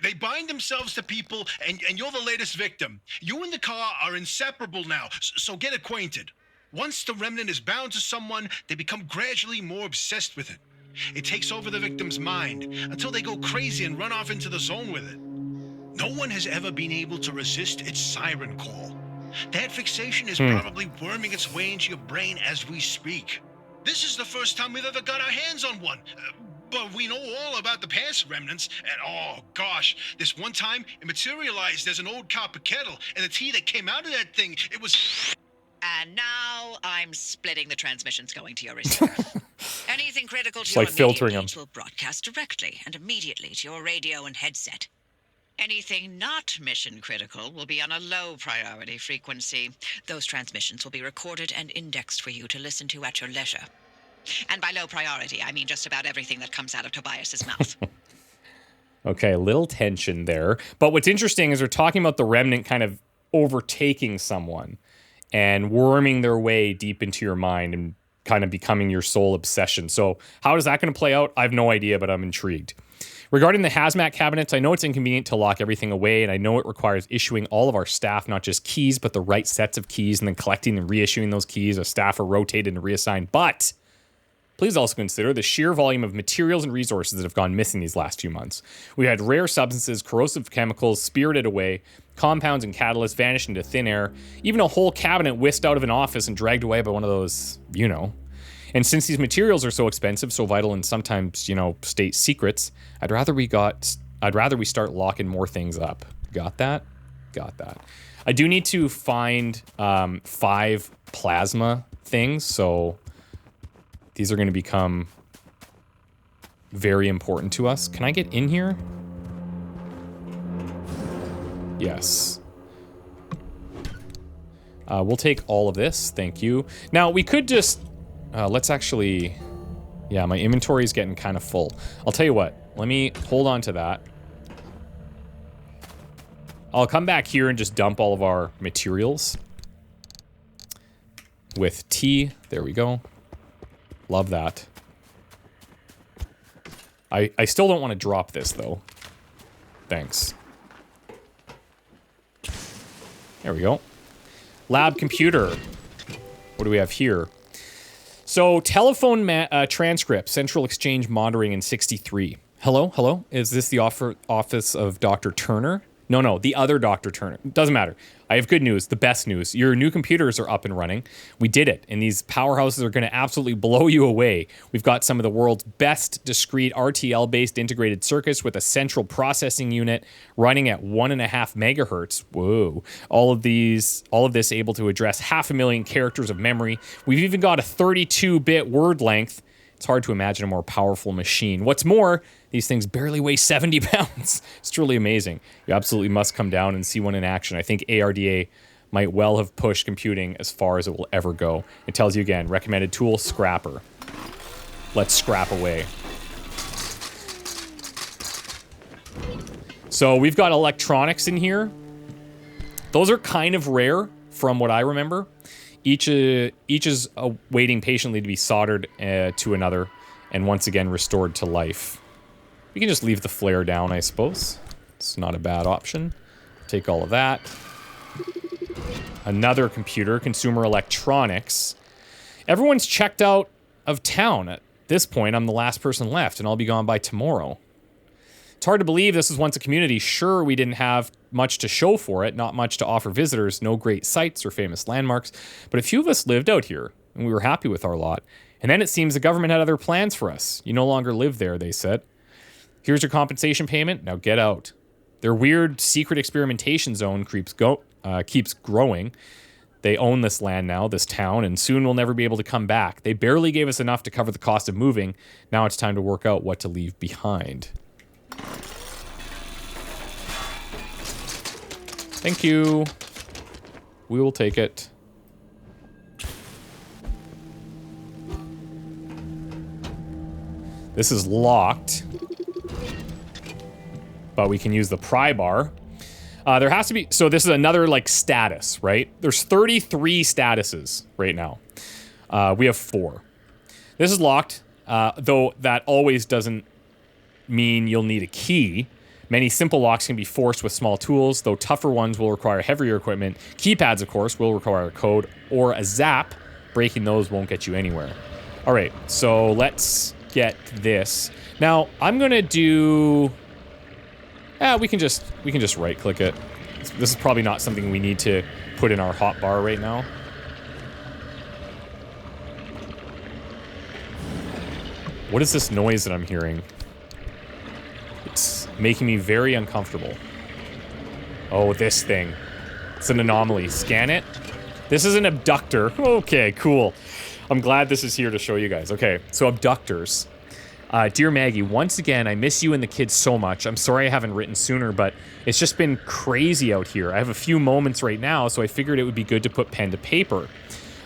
They bind themselves to people, and you're the latest victim. You and the car are inseparable now, so get acquainted. Once the remnant is bound to someone, they become gradually more obsessed with it. It takes over the victim's mind until they go crazy and run off into the zone with it. No one has ever been able to resist its siren call. That fixation is probably worming its way into your brain as we speak. This is the first time we've ever got our hands on one. But we know all about the past remnants, and oh gosh, this one time it materialized as an old copper kettle, and the tea that came out of that thing, it was... And now I'm splitting the transmissions going to your receiver. Anything critical to It's your like filtering immediate them. needs will broadcast directly and immediately to your radio and headset. Anything not mission critical will be on a low priority frequency. Those transmissions will be recorded and indexed for you to listen to at your leisure. And by low priority, I mean just about everything that comes out of Tobias's mouth. Okay, a little tension there. But what's interesting is we're talking about the remnant kind of overtaking someone and worming their way deep into your mind and kind of becoming your sole obsession. So how is that going to play out? I have no idea, but I'm intrigued. Regarding the hazmat cabinets, I know it's inconvenient to lock everything away, and I know it requires issuing all of our staff not just keys, but the right sets of keys, and then collecting and reissuing those keys as staff are rotated and reassigned. But please also consider the sheer volume of materials and resources that have gone missing these last few months. We had rare substances, corrosive chemicals spirited away, compounds and catalysts vanished into thin air, even a whole cabinet whisked out of an office and dragged away by one of those, you know. And since these materials are so expensive, so vital, and sometimes, you know, state secrets, I'd rather we start locking more things up. Got that? Got that. I do need to find 5 plasma things, so these are going to become very important to us. Can I get in here? Yes. We'll take all of this. Thank you. Now, we could just... let's actually... Yeah, my inventory is getting kind of full. I'll tell you what. Let me hold on to that. I'll come back here and just dump all of our materials. With T. There we go. Love that. I still don't want to drop this, though. Thanks. There we go. Lab computer. What do we have here? So, telephone transcript, central exchange monitoring in 63. Hello? Hello? Is this the office of Dr. Turner? No, the other Dr. Turner. Doesn't matter. I have good news, the best news. Your new computers are up and running. We did it, and these powerhouses are going to absolutely blow you away. We've got some of the world's best discrete RTL-based integrated circuits with a central processing unit running at 1.5 megahertz. Whoa. All of this able to address 500,000 characters of memory. We've even got a 32-bit word length. It's hard to imagine a more powerful machine. What's more, these things barely weigh 70 pounds. It's truly amazing. You absolutely must come down and see one in action. I think ARDA might well have pushed computing as far as it will ever go. It tells you again, recommended tool, scrapper. Let's scrap away. So we've got electronics in here. Those are kind of rare from what I remember. Each is waiting patiently to be soldered to another and once again restored to life. We can just leave the flare down, I suppose. It's not a bad option. Take all of that. Another computer, consumer electronics. Everyone's checked out of town. At this point, I'm the last person left, and I'll be gone by tomorrow. It's hard to believe this was once a community. Sure, we didn't have much to show for it, not much to offer visitors, no great sights or famous landmarks, but a few of us lived out here, and we were happy with our lot. And then it seems the government had other plans for us. You no longer live there, they said. Here's your compensation payment, now get out. Their weird secret experimentation zone keeps growing. They own this land now, this town, and soon we'll never be able to come back. They barely gave us enough to cover the cost of moving. Now it's time to work out what to leave behind. Thank you. We will take it. This is locked. But we can use the pry bar. There has to be... So this is another, like, status, right? There's 33 statuses right now. We have 4. This is locked, though that always doesn't mean you'll need a key. Many simple locks can be forced with small tools, though tougher ones will require heavier equipment. Keypads, of course, will require a code or a zap. Breaking those won't get you anywhere. All right, so let's get this. Now, I'm going to do... we can just right-click it. This is probably not something we need to put in our hotbar right now. What is this noise that I'm hearing? It's making me very uncomfortable. Oh, this thing. It's an anomaly. Scan it. This is an abductor. Okay, cool. I'm glad this is here to show you guys. Okay, so abductors. Dear Maggie, once again, I miss you and the kids so much. I'm sorry I haven't written sooner, but it's just been crazy out here. I have a few moments right now, so I figured it would be good to put pen to paper.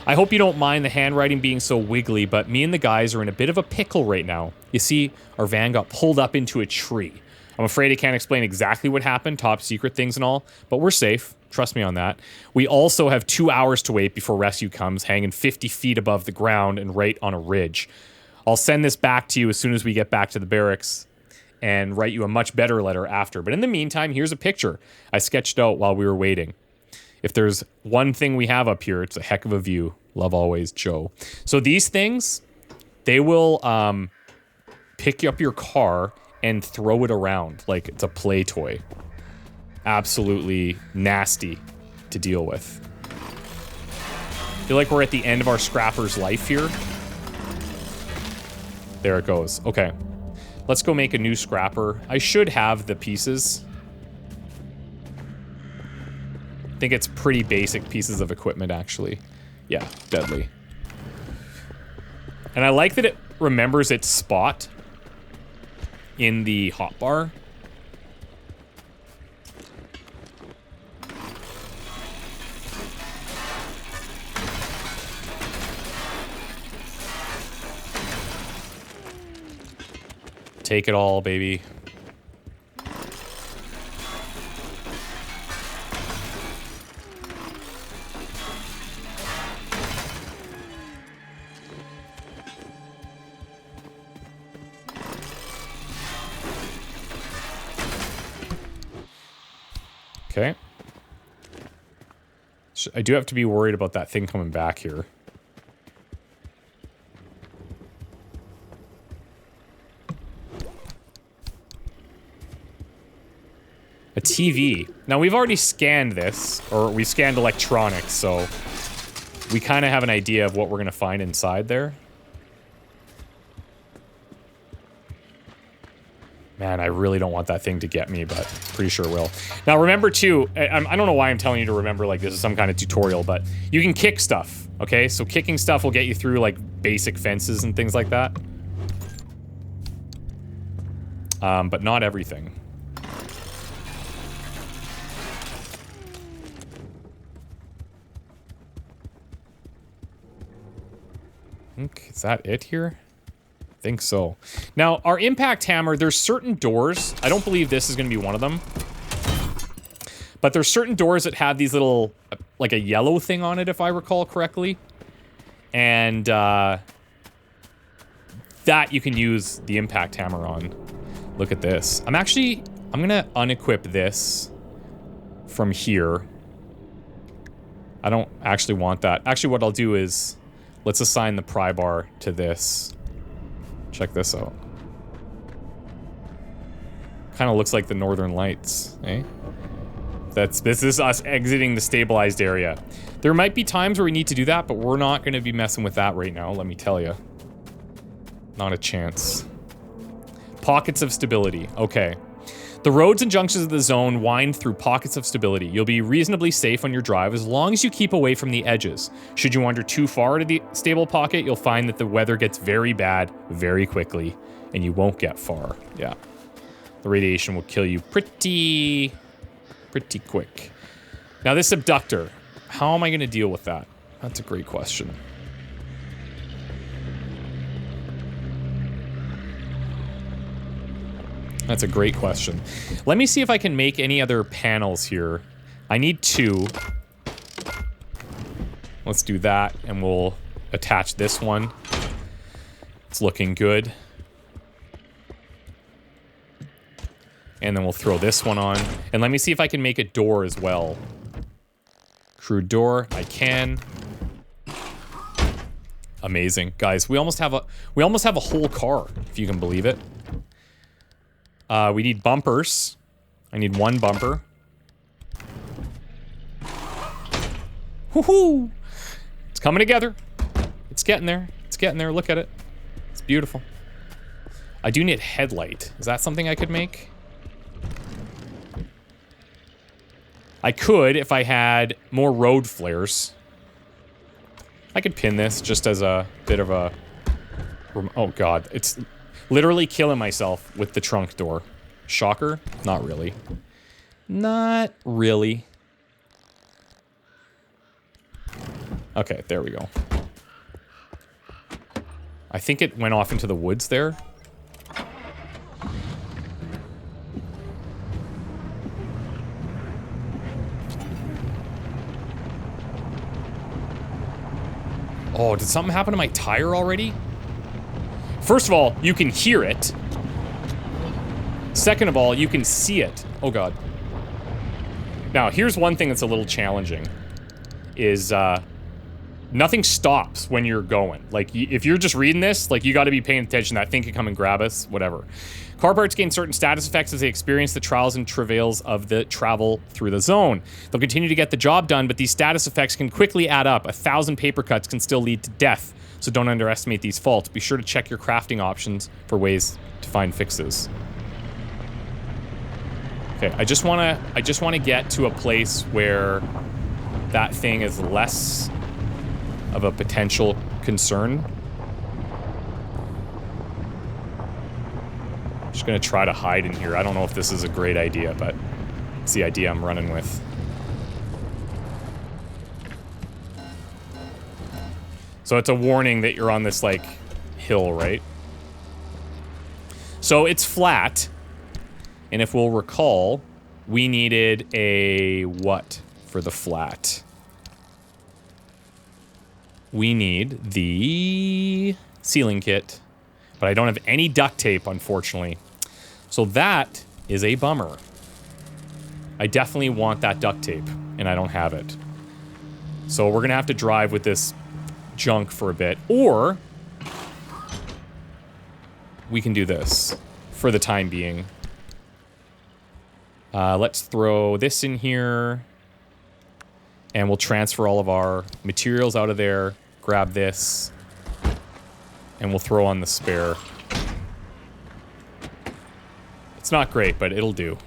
I hope you don't mind the handwriting being so wiggly, but me and the guys are in a bit of a pickle right now. You see, our van got pulled up into a tree. I'm afraid I can't explain exactly what happened, top secret things and all, but we're safe. Trust me on that. We also have 2 hours to wait before rescue comes, hanging 50 feet above the ground and right on a ridge. I'll send this back to you as soon as we get back to the barracks and write you a much better letter after. But in the meantime, here's a picture I sketched out while we were waiting. If there's one thing we have up here, it's a heck of a view. Love always, Joe. So these things, they will pick up your car and throw it around like it's a play toy. Absolutely nasty to deal with. I feel like we're at the end of our scrapper's life here. There it goes. Okay. Let's go make a new scrapper. I should have the pieces. I think it's pretty basic pieces of equipment, actually. Yeah, deadly. And I like that it remembers its spot in the hotbar. Take it all, baby. Okay. So I do have to be worried about that thing coming back here. A TV. Now, we've already scanned this, or we scanned electronics, so we kind of have an idea of what we're going to find inside there. Man, I really don't want that thing to get me, but pretty sure it will. Now, remember, too, I don't know why I'm telling you to remember like this is some kind of tutorial, but you can kick stuff, okay? So kicking stuff will get you through, like, basic fences and things like that. But not everything. Is that it here? I think so. Now, our impact hammer, there's certain doors. I don't believe this is going to be one of them. But there's certain doors that have these little, like a yellow thing on it, if I recall correctly. And that you can use the impact hammer on. Look at this. I'm going to unequip this from here. I don't actually want that. Actually, what I'll do is, let's assign the pry bar to this. Check this out. Kind of looks like the Northern Lights, eh? This is us exiting the stabilized area. There might be times where we need to do that, but we're not going to be messing with that right now, let me tell you. Not a chance. Pockets of stability. Okay. The roads and junctions of the zone wind through pockets of stability. You'll be reasonably safe on your drive as long as you keep away from the edges. Should you wander too far to the stable pocket, you'll find that the weather gets very bad very quickly, and you won't get far. Yeah. The radiation will kill you pretty quick. Now, this abductor, how am I going to deal with that? That's a great question. That's a great question. Let me see if I can make any other panels here. I need 2. Let's do that, and we'll attach this one. It's looking good. And then we'll throw this one on. And let me see if I can make a door as well. Crude door, I can. Amazing. Guys, we almost have a whole car, if you can believe it. We need bumpers. I need 1 bumper. Woohoo! It's coming together. It's getting there. It's getting there. Look at it. It's beautiful. I do need headlight. Is that something I could make? I could if I had more road flares. I could pin this just as a bit of a... Oh god, it's literally killing myself with the trunk door. Shocker? Not really. Not really. Okay, there we go. I think it went off into the woods there. Oh, did something happen to my tire already? First of all, you can hear it. Second of all, you can see it. Oh god. Now, here's one thing that's a little challenging. Is, nothing stops when you're going. Like, if you're just reading this, like, you gotta be paying attention. That thing can come and grab us, whatever. Car parts gain certain status effects as they experience the trials and travails of the travel through the zone. They'll continue to get the job done, but these status effects can quickly add up. 1,000 paper cuts can still lead to death, so don't underestimate these faults. Be sure to check your crafting options for ways to find fixes. Okay, I just wanna get to a place where that thing is less of a potential concern. I'm just gonna try to hide in here. I don't know if this is a great idea, but it's the idea I'm running with. So it's a warning that you're on this, like, hill, right? So it's flat, and if we'll recall, we needed a what for the flat? We need the sealing kit, but I don't have any duct tape, unfortunately. So that is a bummer. I definitely want that duct tape, and I don't have it. So we're gonna have to drive with this junk for a bit, or we can do this for the time being. Let's throw this in here. And we'll transfer all of our materials out of there, grab this, and we'll throw on the spare. It's not great, but it'll do.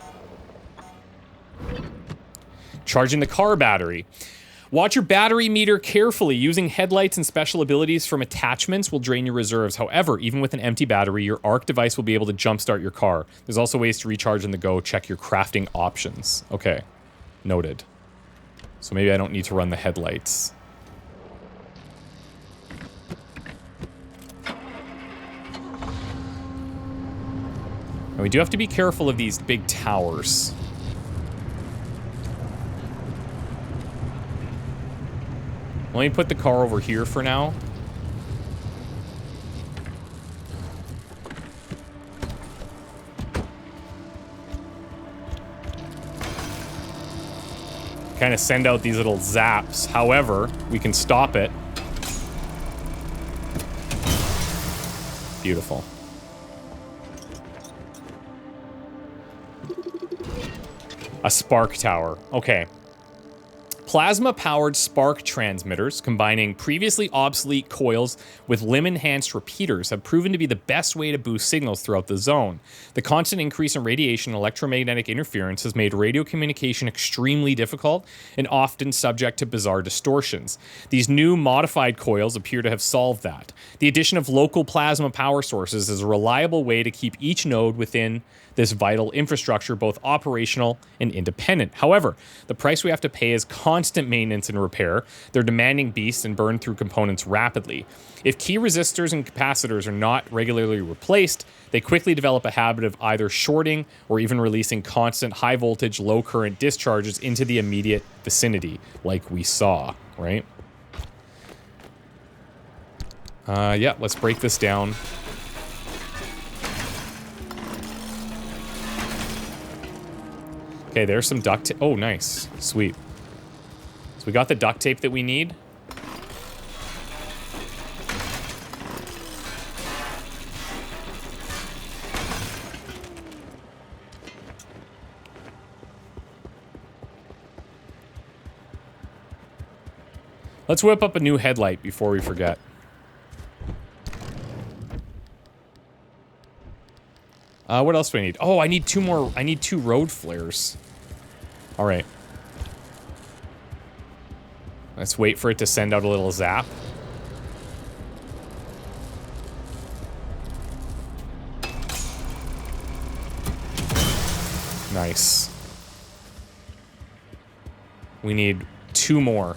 Charging the car battery. Watch your battery meter carefully. Using headlights and special abilities from attachments will drain your reserves. However, even with an empty battery, your ARC device will be able to jumpstart your car. There's also ways to recharge on the go. Check your crafting options. Okay, noted. So maybe I don't need to run the headlights. And we do have to be careful of these big towers. Let me put the car over here for now. Kind of send out these little zaps. However, we can stop it. Beautiful. A spark tower. Okay. Plasma-powered spark transmitters, combining previously obsolete coils with limb-enhanced repeaters, have proven to be the best way to boost signals throughout the zone. The constant increase in radiation and electromagnetic interference has made radio communication extremely difficult and often subject to bizarre distortions. These new modified coils appear to have solved that. The addition of local plasma power sources is a reliable way to keep each node within this vital infrastructure both operational and independent. However, the price we have to pay is constant maintenance and repair. They're demanding beasts and burn through components rapidly. If key resistors and capacitors are not regularly replaced, they quickly develop a habit of either shorting or even releasing constant high voltage, low current discharges into the immediate vicinity, like we saw, right? Yeah, let's break this down. Okay, there's some duct tape. Oh, nice. Sweet. So we got the duct tape that we need. Let's whip up a new headlight before we forget. What else do I need? Oh, I need two more. I need 2 road flares. All right. Let's wait for it to send out a little zap. Nice. We need 2 more.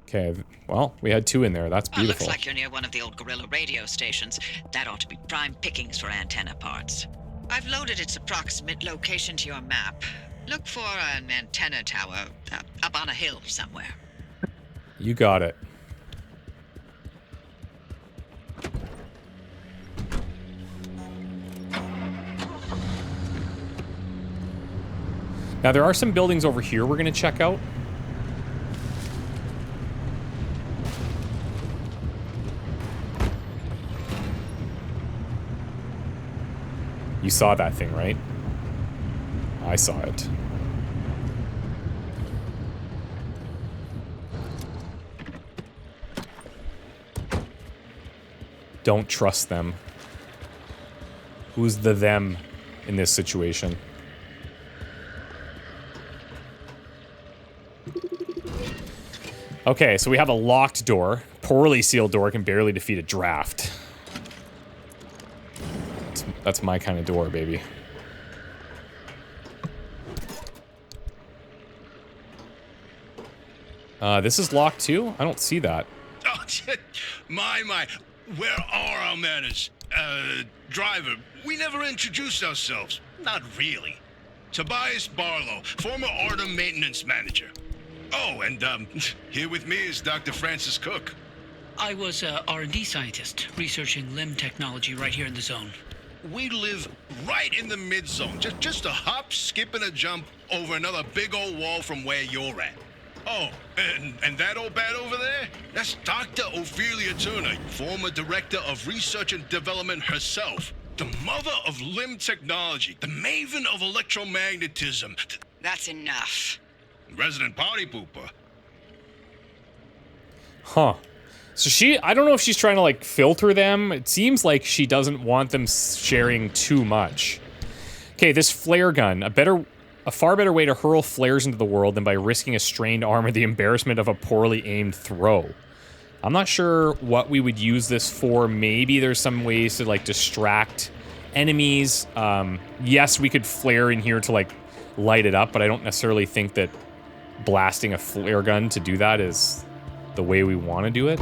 Okay, well, we had 2 in there. That's Oh, beautiful. looks like you're near one of the old Gorilla radio stations. That ought to be prime pickings for antenna parts. I've loaded its approximate location to your map. Look for an antenna tower up on a hill somewhere. You got it. Now, there are some buildings over here we're going to check out. You saw that thing, right? I saw it. Don't trust them. Who's the them in this situation? Okay, so we have a locked door. Poorly sealed door can barely defeat a draft. That's my kind of door, baby. This is locked too? I don't see that. Oh, my. Where are our manners? Driver, we never introduced ourselves. Not really. Tobias Barlow, former Artem maintenance manager. Oh, and, here with me is Dr. Francis Cook. I was a R&D scientist researching limb technology right here in the zone. We live right in the mid-zone. Just a hop, skip, and a jump over another big old wall from where you're at. Oh, and that old bat over there? That's Dr. Ophelia Turner, former director of research and development herself. The mother of limb technology, the maven of electromagnetism. That's enough. Resident party pooper. Huh. So I don't know if she's trying to, like, filter them. It seems like she doesn't want them sharing too much. Okay, this flare gun. A far better way to hurl flares into the world than by risking a strained arm or the embarrassment of a poorly aimed throw. I'm not sure what we would use this for. Maybe there's some ways to, like, distract enemies. Yes, we could flare in here to, like, light it up, but I don't necessarily think that blasting a flare gun to do that is the way we want to do it.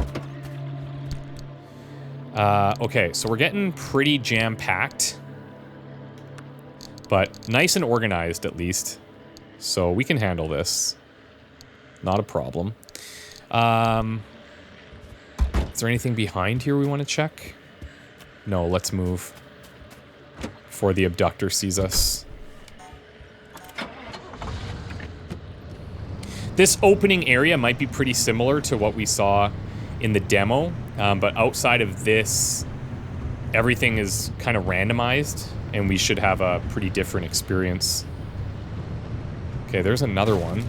Okay, so we're getting pretty jam-packed, but nice and organized at least, so we can handle this. Not a problem. Is there anything behind here we want to check? No, let's move before the abductor sees us. This opening area might be pretty similar to what we saw in the demo, but outside of this, everything is kind of randomized, and we should have a pretty different experience. Okay, there's another one.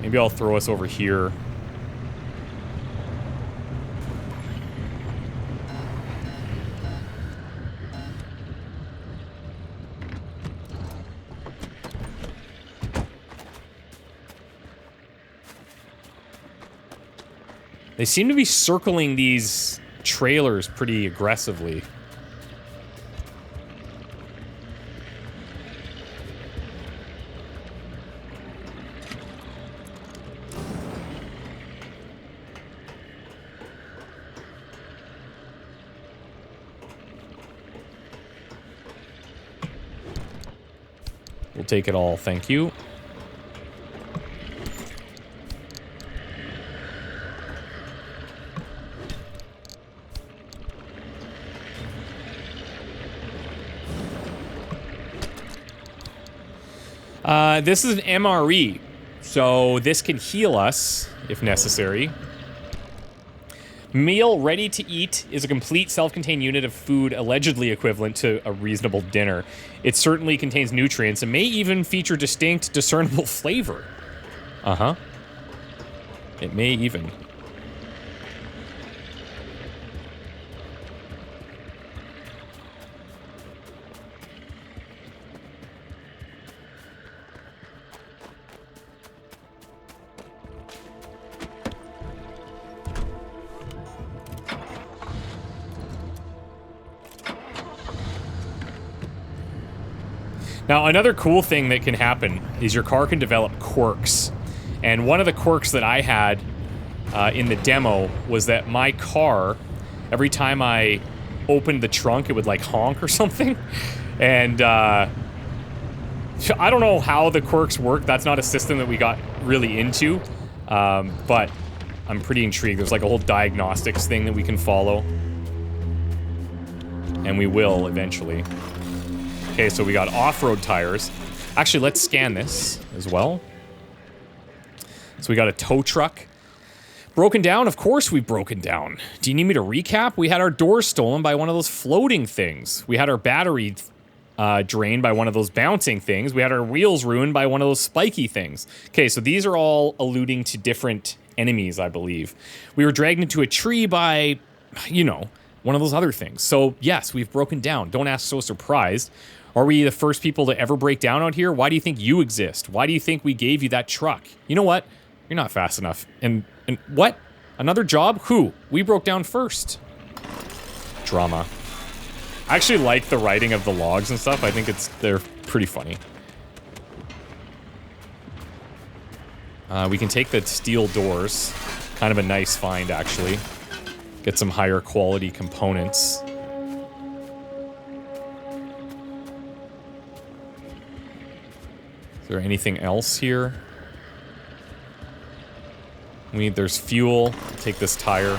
Maybe I'll throw us over here. They seem to be circling these trailers pretty aggressively. We'll take it all, thank you. This is an MRE, so this can heal us if necessary. Meal ready to eat is a complete self-contained unit of food allegedly equivalent to a reasonable dinner. It certainly contains nutrients and may even feature distinct, discernible flavor. Uh-huh. It may even. Now, another cool thing that can happen is your car can develop quirks. And one of the quirks that I had in the demo was that my car, every time I opened the trunk, it would like honk or something. And I don't know how the quirks work. That's not a system that we got really into. But I'm pretty intrigued. There's like a whole diagnostics thing that we can follow. And we will eventually. Okay, so we got off-road tires. Actually, let's scan this as well. So we got a tow truck. Broken down? Of course we've broken down. Do you need me to recap? We had our doors stolen by one of those floating things. We had our battery drained by one of those bouncing things. We had our wheels ruined by one of those spiky things. Okay, so these are all alluding to different enemies, I believe. We were dragged into a tree by, you know, one of those other things. So yes, we've broken down. Don't ask so surprised. Are we the first people to ever break down out here? Why do you think you exist? Why do you think we gave you that truck? You know what? You're not fast enough. And what? Another job? Who? We broke down first. Drama. I actually like the writing of the logs and stuff. I think they're pretty funny. We can take the steel doors. Kind of a nice find, actually. Get some higher quality components. Is there anything else here? There's fuel. Take this tire.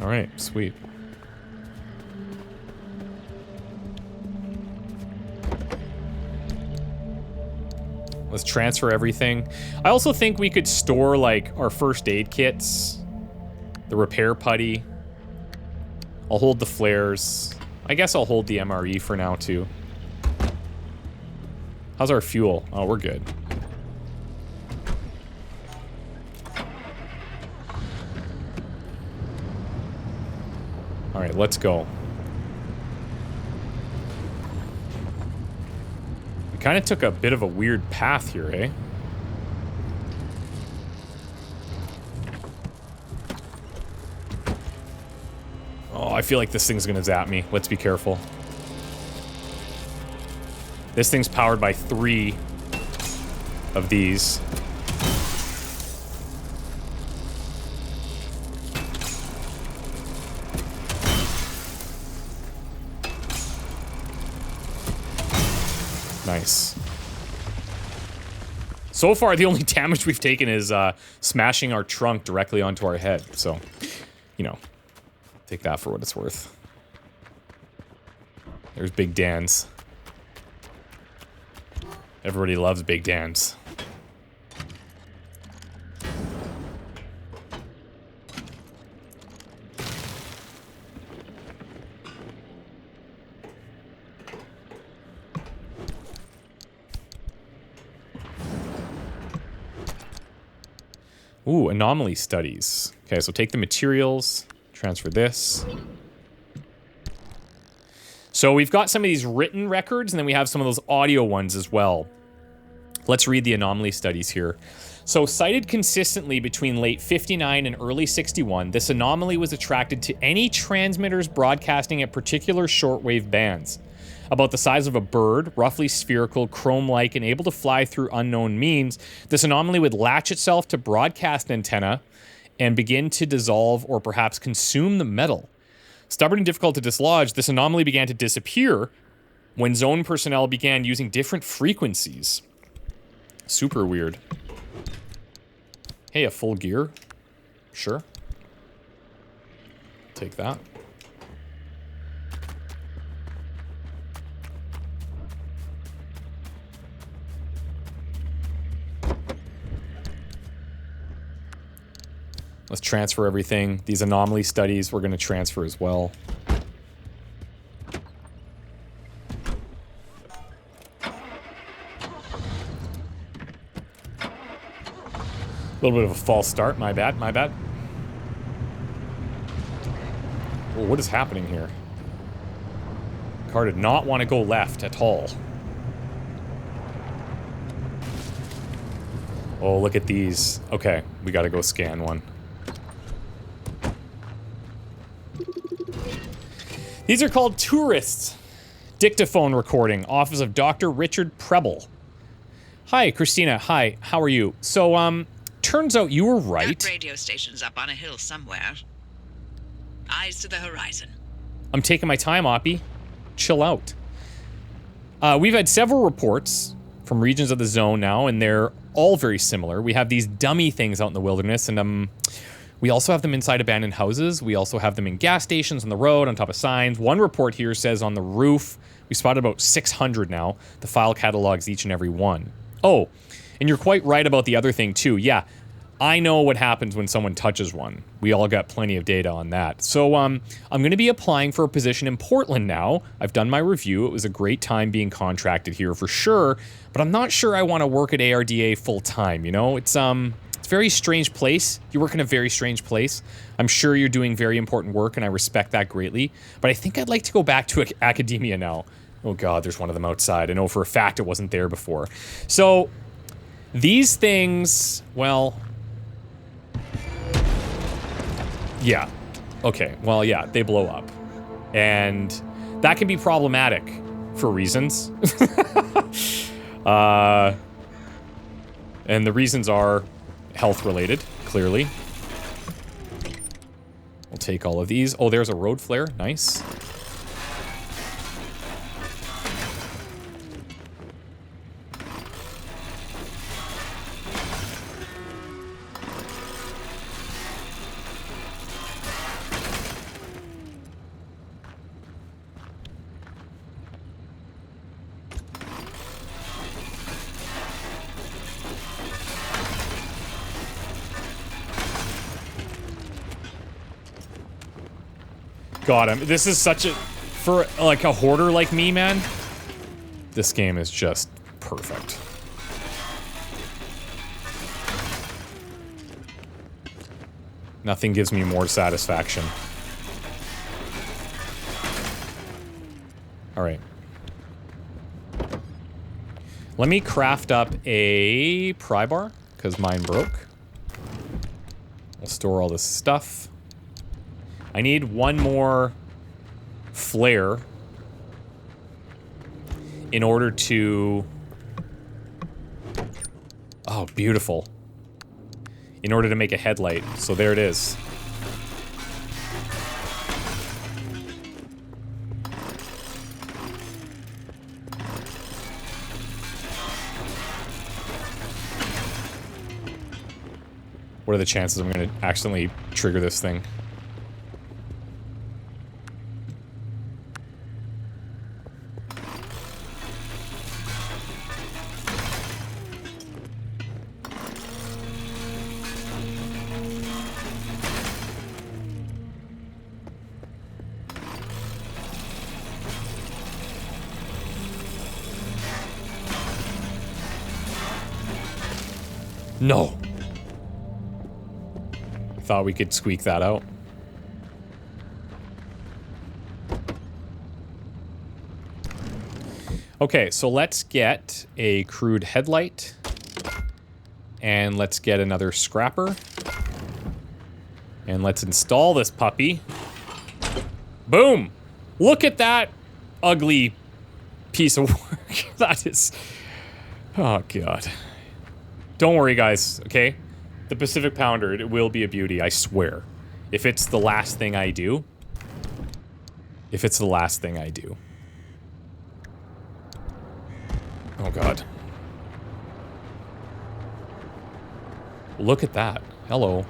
Alright, sweet. Let's transfer everything. I also think we could store, like, our first aid kits. The repair putty. I'll hold the flares. I guess I'll hold the MRE for now, too. How's our fuel? Oh, we're good. Alright, let's go. We kind of took a bit of a weird path here, eh? Oh, I feel like this thing's gonna zap me. Let's be careful. This thing's powered by 3 of these. Nice. So far, the only damage we've taken is smashing our trunk directly onto our head. So, you know, take that for what it's worth. There's Big Dan's. Everybody loves Big Dan's. Ooh, anomaly studies. Okay, so take the materials, transfer this. So we've got some of these written records, and then we have some of those audio ones as well. Let's read the anomaly studies here. So cited consistently between late 59 and early 61, this anomaly was attracted to any transmitters broadcasting at particular shortwave bands. About the size of a bird, roughly spherical, chrome-like, and able to fly through unknown means, this anomaly would latch itself to broadcast antenna and begin to dissolve or perhaps consume the metal. Stubborn and difficult to dislodge, this anomaly began to disappear when zone personnel began using different frequencies. Super weird. Hey, a full gear? Sure. Take that. Let's transfer everything. These anomaly studies we're going to transfer as well. A little bit of a false start. My bad, my bad. Oh, what is happening here? Car did not want to go left at all. Oh, look at these. Okay, we got to go scan one. These are called tourists. Dictaphone recording, office of Dr. Richard Preble. Hi, Christina. Hi, how are you? So, turns out you were right. That radio station's up on a hill somewhere. Eyes to the horizon. I'm taking my time, Oppie. Chill out. We've had several reports from regions of the zone now, and they're all very similar. We have these dummy things out in the wilderness, and we also have them inside abandoned houses. We also have them in gas stations on the road, on top of signs. One report here says on the roof, we spotted about 600 now. The file catalogs each and every one. Oh, and you're quite right about the other thing too. Yeah, I know what happens when someone touches one. We all got plenty of data on that. So I'm going to be applying for a position in Portland now. I've done my review. It was a great time being contracted here for sure, but I'm not sure I want to work at ARDA full time, you know? It's a very strange place. You work in a very strange place. I'm sure you're doing very important work, and I respect that greatly, but I think I'd like to go back to academia now. Oh God, there's one of them outside. I know for a fact it wasn't there before. So these things, well, yeah. Okay, well, yeah, they blow up. And that can be problematic for reasons. And the reasons are health related, clearly. We'll take all of these. Oh, there's a road flare. Nice. Got him. This is such a... For, like, a hoarder like me, man, this game is just perfect. Nothing gives me more satisfaction. Alright. Let me craft up a pry bar, because mine broke. We'll store all this stuff. I need one more flare in order to... Oh, beautiful. In order to make a headlight. So there it is. What are the chances I'm going to accidentally trigger this thing? No. Thought we could squeak that out. Okay, so let's get a crude headlight. And let's get another scrapper. And let's install this puppy. Boom! Look at that ugly piece of work. That is... Oh, God. Don't worry, guys, okay? The Pacific Pounder, it will be a beauty, I swear. If it's the last thing I do. If it's the last thing I do. Oh, God. Look at that. Hello.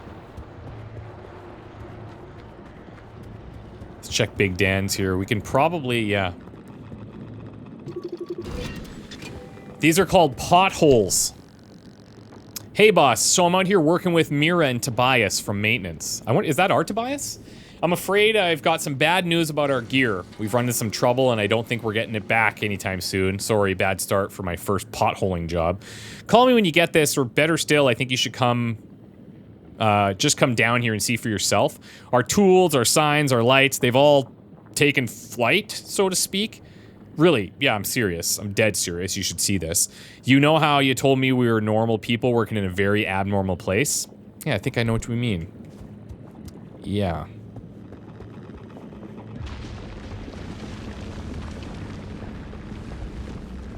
Let's check Big Dan's here. We can probably, yeah. These are called potholes. Hey, boss. So I'm out here working with Mira and Tobias from maintenance. Is that our Tobias? I'm afraid I've got some bad news about our gear. We've run into some trouble, and I don't think we're getting it back anytime soon. Sorry, bad start for my first potholing job. Call me when you get this, or better still, I think you should come... just come down here and see for yourself. Our tools, our signs, our lights, they've all taken flight, so to speak. Really, yeah, I'm serious. I'm dead serious. You should see this. You know how you told me we were normal people working in a very abnormal place? Yeah, I think I know what we mean. Yeah.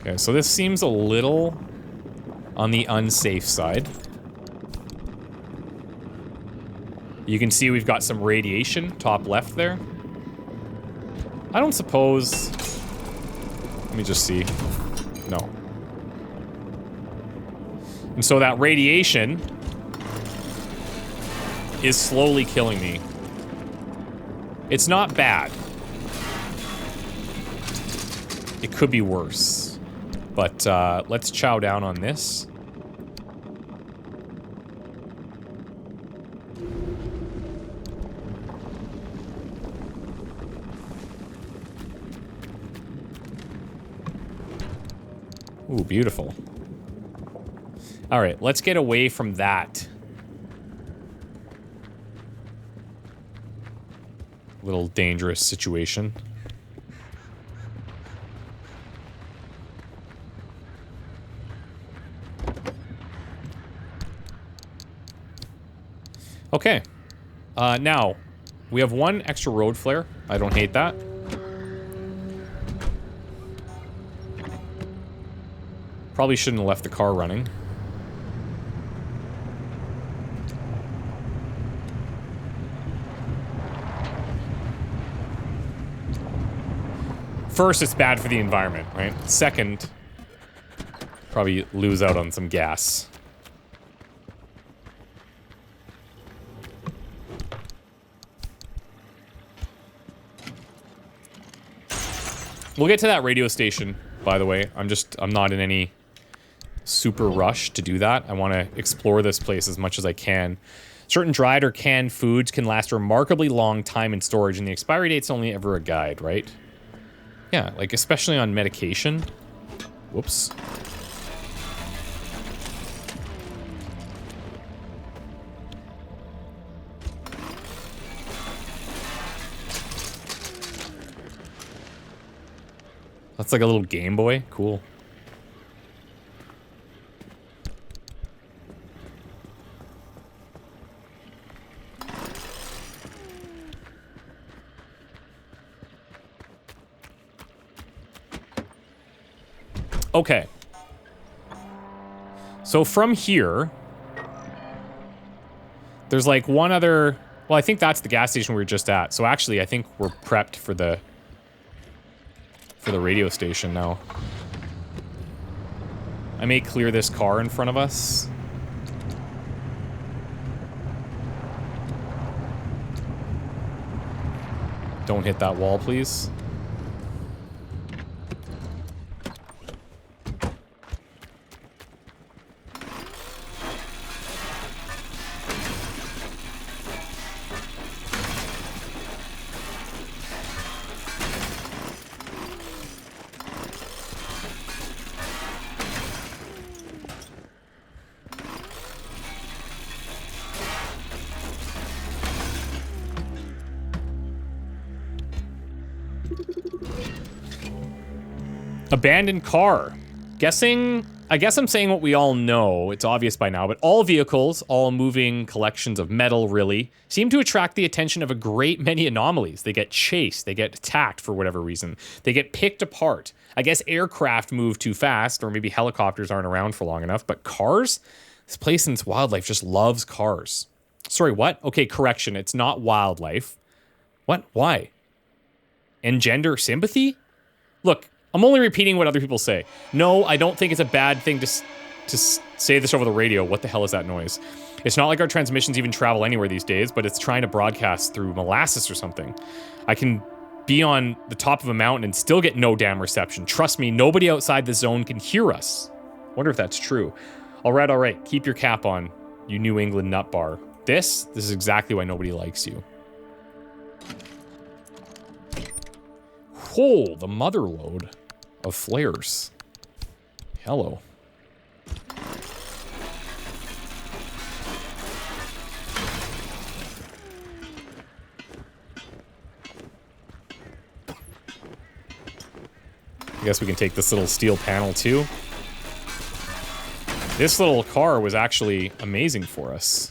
Okay, so this seems a little on the unsafe side. You can see we've got some radiation top left there. I don't suppose... Let me just see. No. And so that radiation is slowly killing me. It's not bad. It could be worse. But let's chow down on this. Ooh, beautiful. All right, let's get away from that. Little dangerous situation. Okay. Now, we have one extra road flare. I don't hate that. Probably shouldn't have left the car running. First, it's bad for the environment, right? Second, probably lose out on some gas. We'll get to that radio station, by the way. I'm not in any super rush to do that. I want to explore this place as much as I can. Certain dried or canned foods can last a remarkably long time in storage, and the expiry date's only ever a guide, right? Yeah, like especially on medication. Whoops. That's like a little Game Boy. Cool. Okay. So from here, there's like one other... Well, I think that's the gas station we were just at. So actually, I think we're prepped for the radio station now. I may clear this car in front of us. Don't hit that wall, please. Abandoned car. I guess I'm saying what we all know. It's obvious by now, but all vehicles, all moving collections of metal, really, seem to attract the attention of a great many anomalies. They get chased, they get attacked for whatever reason. They get picked apart. I guess aircraft move too fast, or maybe helicopters aren't around for long enough, but cars? This place and its wildlife just loves cars. Sorry, what? Okay, correction, it's not wildlife. What? Why? Engender sympathy? Look, I'm only repeating what other people say. No, I don't think it's a bad thing to say this over the radio. What the hell is that noise? It's not like our transmissions even travel anywhere these days, but it's trying to broadcast through molasses or something. I can be on the top of a mountain and still get no damn reception. Trust me, nobody outside the zone can hear us. Wonder if that's true. All right. Keep your cap on, you New England nut bar. This is exactly why nobody likes you. Whoa, the mother lode of flares. Hello. I guess we can take this little steel panel too. This little car was actually amazing for us.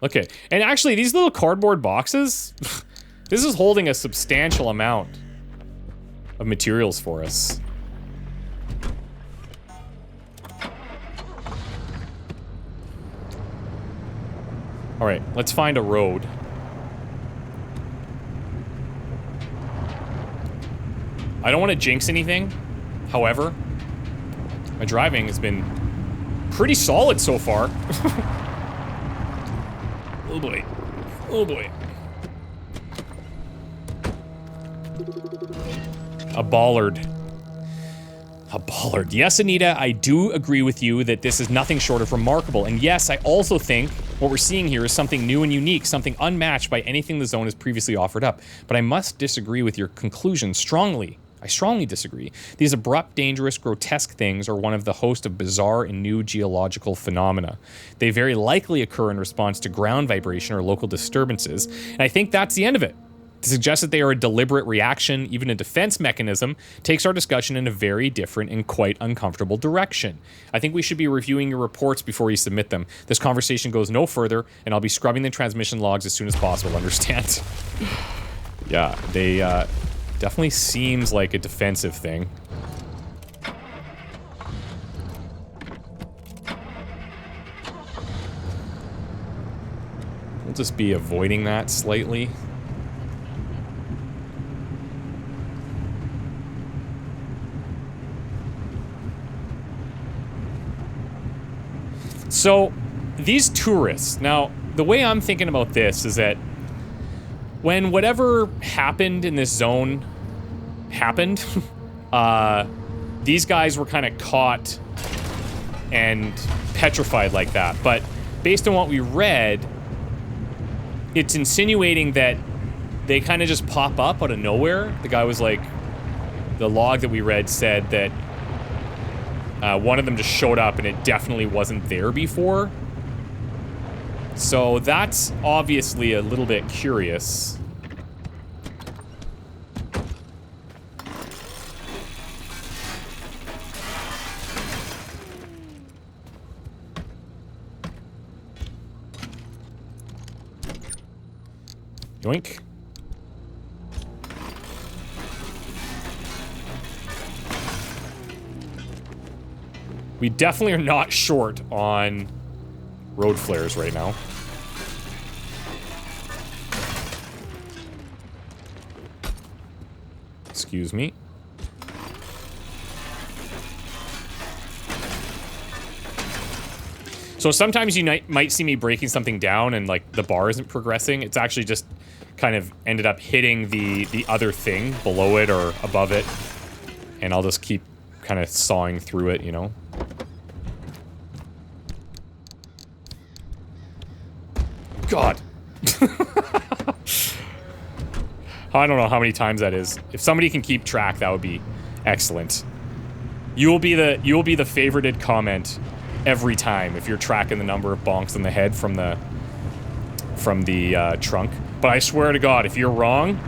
Okay, and actually these little cardboard boxes, this is holding a substantial amount of materials for us. All right, let's find a road. I don't want to jinx anything. However, my driving has been pretty solid so far. Oh boy. Oh boy. A bollard. A bollard. Yes, Anita, I do agree with you that this is nothing short of remarkable. And yes, I also think what we're seeing here is something new and unique, something unmatched by anything the zone has previously offered up. But I must disagree with your conclusion strongly. I strongly disagree. These abrupt, dangerous, grotesque things are one of the host of bizarre and new geological phenomena. They very likely occur in response to ground vibration or local disturbances, and I think that's the end of it. To suggest that they are a deliberate reaction, even a defense mechanism, takes our discussion in a very different and quite uncomfortable direction. I think we should be reviewing your reports before you submit them. This conversation goes no further, and I'll be scrubbing the transmission logs as soon as possible, understand? Yeah, they, definitely seems like a defensive thing. We'll just be avoiding that slightly. So, these tourists, now, the way I'm thinking about this is that when whatever happened in this zone happened, these guys were kind of caught and petrified like that. But based on what we read, it's insinuating that they kind of just pop up out of nowhere. The guy was like, the log that we read said that one of them just showed up and it definitely wasn't there before. So that's obviously a little bit curious. Yoink. We definitely are not short on road flares right now. Excuse me. So sometimes you might see me breaking something down and like the bar isn't progressing. It's actually just kind of ended up hitting the other thing below it or above it. And I'll just keep kind of sawing through it, you know? God. I don't know how many times that is. If somebody can keep track, that would be excellent. You will be the favorited comment every time if you're tracking the number of bonks in the head from the trunk. But I swear to God, if you're wrong,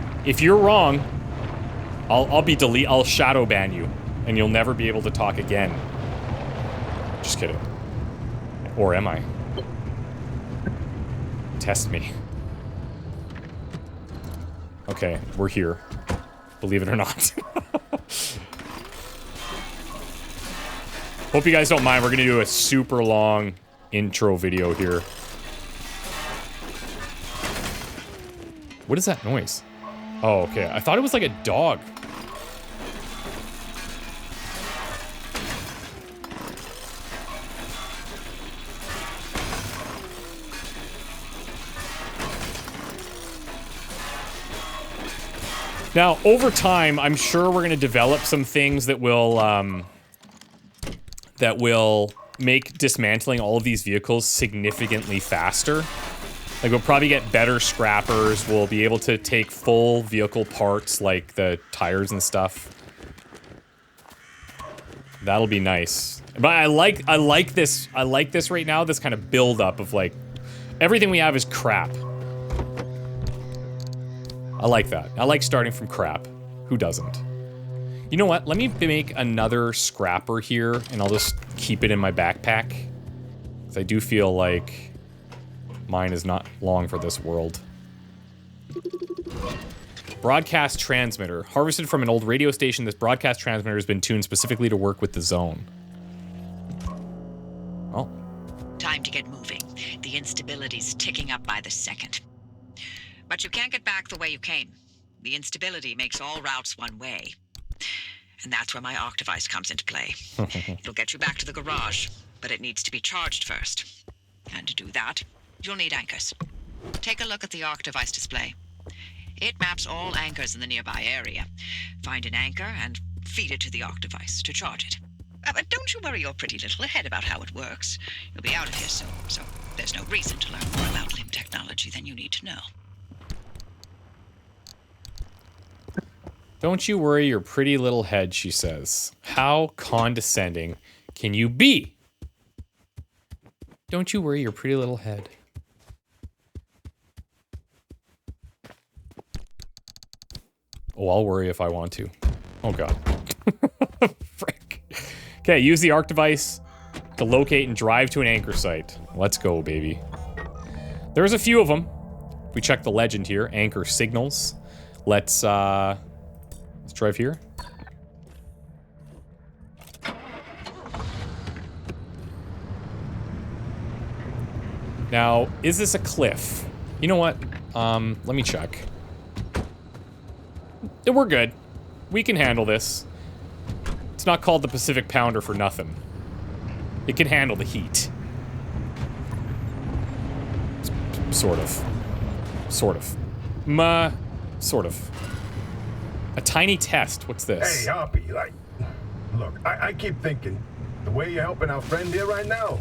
I'll shadow ban you, and you'll never be able to talk again. Just kidding. Or am I? Test me. Okay, we're here. Believe it or not. Hope you guys don't mind. We're gonna do a super long intro video here. What is that noise? Oh, okay. I thought it was like a dog. Now, over time, I'm sure we're going to develop some things that will make dismantling all of these vehicles significantly faster. Like, we'll probably get better scrappers. We'll be able to take full vehicle parts, like the tires and stuff. That'll be nice. But I like this right now. This kind of build up of like everything we have is crap. I like that. I like starting from crap. Who doesn't? You know what? Let me make another scrapper here, and I'll just keep it in my backpack. Because I do feel like Mine is not long for this world. Broadcast transmitter. Harvested from an old radio station, this broadcast transmitter has been tuned specifically to work with the zone. Oh. Time to get moving. The instability's ticking up by the second. But you can't get back the way you came. The instability makes all routes one way. And that's where my arc device comes into play. It'll get you back to the garage, but it needs to be charged first. And to do that, you'll need anchors. Take a look at the arc device display. It maps all anchors in the nearby area. Find an anchor and feed it to the arc device to charge it. But don't you worry your pretty little head about how it works. You'll be out of here soon, so there's no reason to learn more about limb technology than you need to know. Don't you worry your pretty little head, she says. How condescending can you be? Don't you worry your pretty little head. Oh, I'll worry if I want to. Oh, God. Frick. Okay, use the arc device to locate and drive to an anchor site. Let's go, baby. There's a few of them. We check the legend here. Anchor signals. Let's drive here. Now, is this a cliff? You know what? Let me check. We're good. We can handle this. It's not called the Pacific Pounder for nothing. It can handle the heat. Sort of. Sort of. Sort of. A tiny test. What's this? Hey, Hoppy, look, I keep thinking, the way you're helping our friend here right now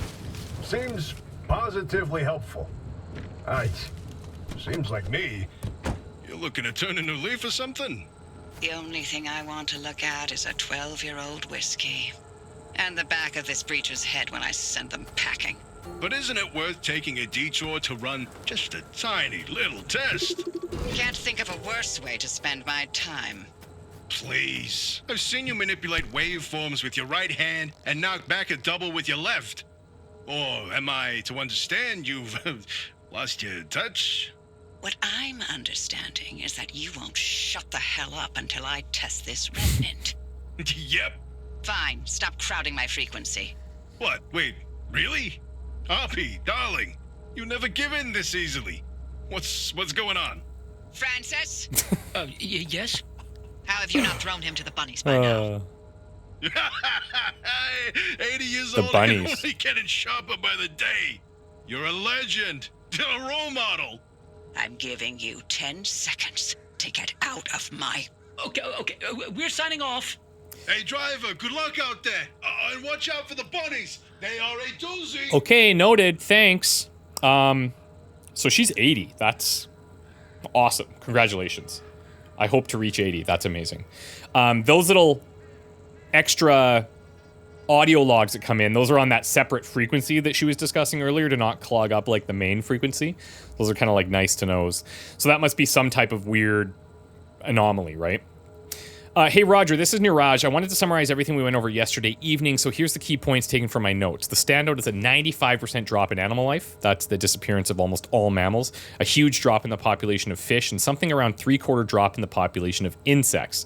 seems positively helpful. Seems like me. You're looking to turn a new leaf or something? The only thing I want to look at is a 12-year-old whiskey. And the back of this breacher's head when I send them packing. But isn't it worth taking a detour to run just a tiny little test? Can't think of a worse way to spend my time. Please. I've seen you manipulate waveforms with your right hand and knock back a double with your left. Or am I to understand you've lost your touch? What I'm understanding is that you won't shut the hell up until I test this remnant. Yep. Fine, stop crowding my frequency. What? Wait, really? Hoppy, darling, you never give in this easily. What's going on? Francis? Yes? How have you not thrown him to the bunnies by now? 80 years The old, bunnies. I'm only getting sharper by the day. You're a legend, a role model. I'm giving you 10 seconds to get out of my... Okay, we're signing off. Hey, driver, good luck out there. And watch out for the bunnies. They are a doozy. Okay, noted. Thanks. So she's 80. That's awesome. Congratulations. I hope to reach 80. That's amazing. Those little extra audio logs that come in, those are on that separate frequency that she was discussing earlier to not clog up like the main frequency. Those are kind of like nice to knows. So that must be some type of weird anomaly, right? Hey, Roger, this is Niraj. I wanted to summarize everything we went over yesterday evening, so here's the key points taken from my notes. The standout is a 95% drop in animal life. That's the disappearance of almost all mammals. A huge drop in the population of fish, and something around 3/4 drop in the population of insects.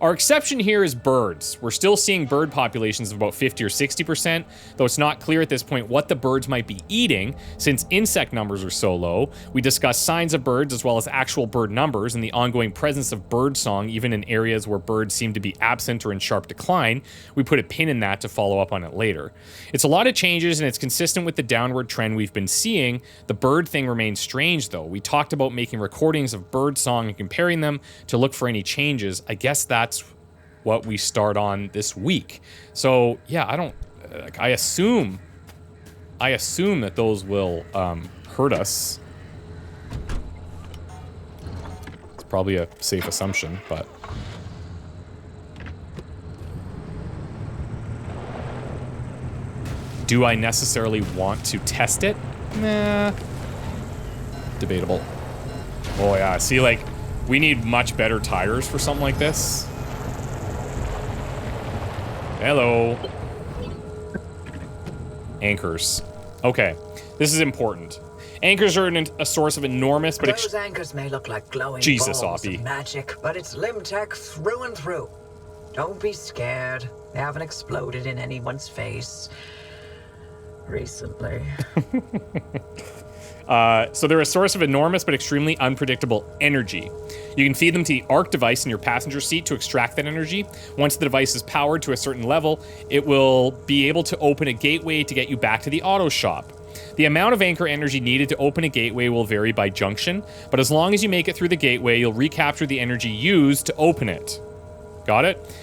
Our exception here is birds. We're still seeing bird populations of about 50 or 60%, though it's not clear at this point what the birds might be eating, since insect numbers are so low. We discussed signs of birds as well as actual bird numbers and the ongoing presence of bird song, even in areas where birds seem to be absent or in sharp decline. We put a pin in that to follow up on it later. It's a lot of changes, and it's consistent with the downward trend we've been seeing. The bird thing remains strange, though. We talked about making recordings of bird song and comparing them to look for any changes. I guess that's what we start on this week. So yeah, I assume that those will hurt us. It's probably a safe assumption, but do I necessarily want to test it? Nah. Debatable. Oh yeah, see, like, we need much better tires for something like this. Hello. Anchors. Okay, this is important. Anchors are a source of enormous but Those anchors may look like glowing Jesus, balls Oppie. of magic, but it's limb tech through and through. Don't be scared. They haven't exploded in anyone's face recently. So they're a source of enormous but extremely unpredictable energy. You can feed them to the ARC device in your passenger seat to extract that energy. Once the device is powered to a certain level, it will be able to open a gateway to get you back to the auto shop. The amount of anchor energy needed to open a gateway will vary by junction, but as long as you make it through the gateway, you'll recapture the energy used to open it. Got it?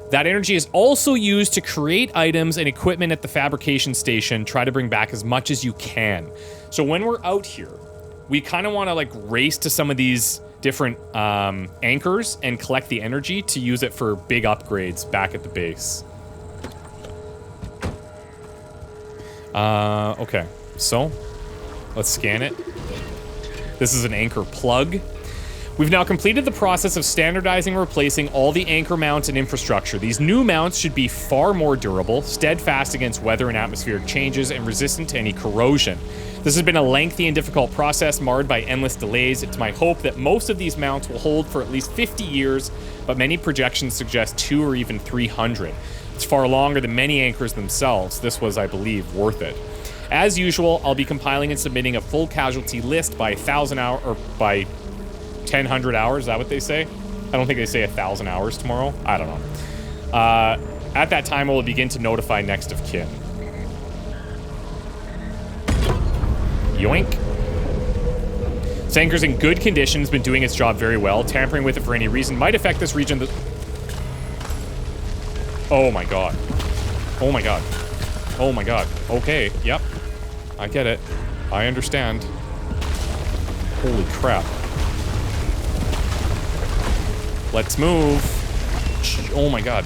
That energy is also used to create items and equipment at the fabrication station. Try to bring back as much as you can. So when we're out here, we kind of want to like race to some of these different anchors and collect the energy to use it for big upgrades back at the base. Okay, so let's scan it. This is an anchor plug. We've now completed the process of standardizing and replacing all the anchor mounts and infrastructure. These new mounts should be far more durable, steadfast against weather and atmospheric changes, and resistant to any corrosion. This has been a lengthy and difficult process marred by endless delays. It's my hope that most of these mounts will hold for at least 50 years, but many projections suggest 200 or even 300. It's far longer than many anchors themselves. This was, I believe, worth it. As usual, I'll be compiling and submitting a full casualty list by 1,000 hour or by 1,000 hours. Is that what they say? I don't think they say 1,000 hours tomorrow. I don't know. At that time, we'll begin to notify next of kin. Yoink. This anchor's in good condition, has been doing its job very well. Tampering with it for any reason might affect this region. Oh my god. Oh my god. Oh my god. Okay, yep. I get it. I understand. Holy crap. Let's move. Oh my god.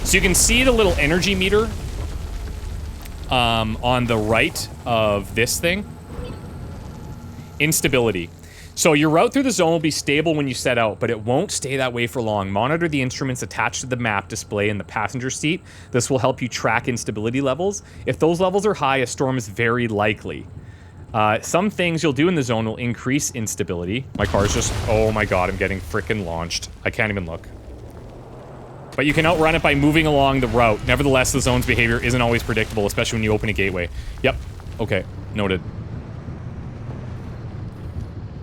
So you can see the little energy meter on the right of this thing. Instability. So your route through the zone will be stable when you set out, but it won't stay that way for long. Monitor the instruments attached to the map display in the passenger seat. This will help you track instability levels. If those levels are high, a storm is very likely. Some things you'll do in the zone will increase instability. My car's just... Oh my god, I'm getting frickin' launched. I can't even look. But you can outrun it by moving along the route. Nevertheless, the zone's behavior isn't always predictable, especially when you open a gateway. Yep. Okay. Noted.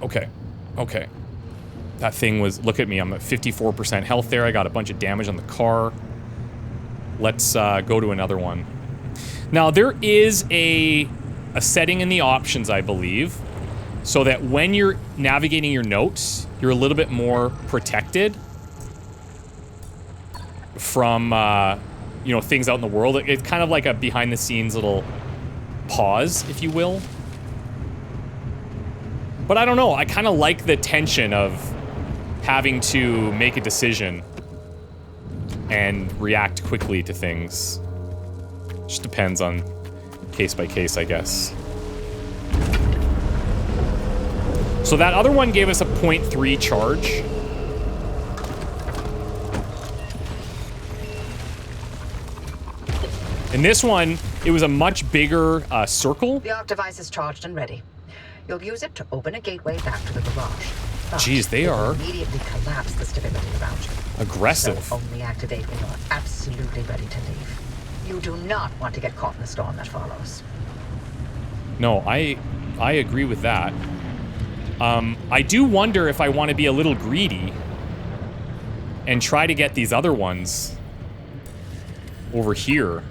Okay. Okay. That thing was... Look at me. I'm at 54% health there. I got a bunch of damage on the car. Let's go to another one. Now, there is a setting in the options, I believe, so that when you're navigating your notes, you're a little bit more protected from, you know, things out in the world. It's kind of like a behind-the-scenes little pause, if you will. But I don't know. I kind of like the tension of having to make a decision and react quickly to things. Just depends on case by case, I guess. So that other one gave us a 0.3 charge. In this one, it was a much bigger circle. The ARC device is charged and ready. You'll use it to open a gateway back to the garage. But Jeez, they are immediately collapse the stability around you. aggressive. So only activate when you're absolutely ready to leave. You do not want to get caught in the storm that follows. No, I agree with that. I do wonder if I want to be a little greedy and try to get these other ones over here.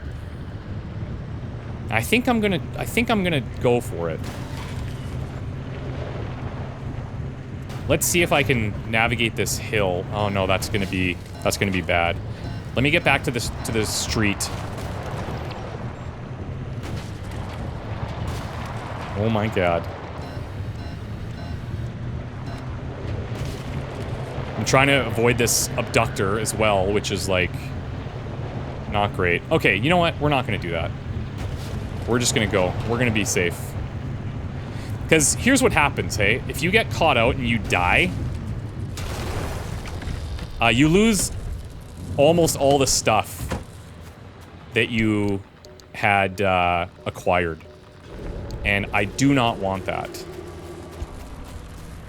I think I'm gonna go for it. Let's see if I can navigate this hill. Oh no, that's gonna be bad. Let me get back to this street. Oh my god. I'm trying to avoid this abductor as well, which is like not great. Okay, you know what? We're not gonna do that. We're just gonna go. We're gonna be safe. Because here's what happens, hey? If you get caught out and you die, you lose almost all the stuff that you had acquired. And I do not want that.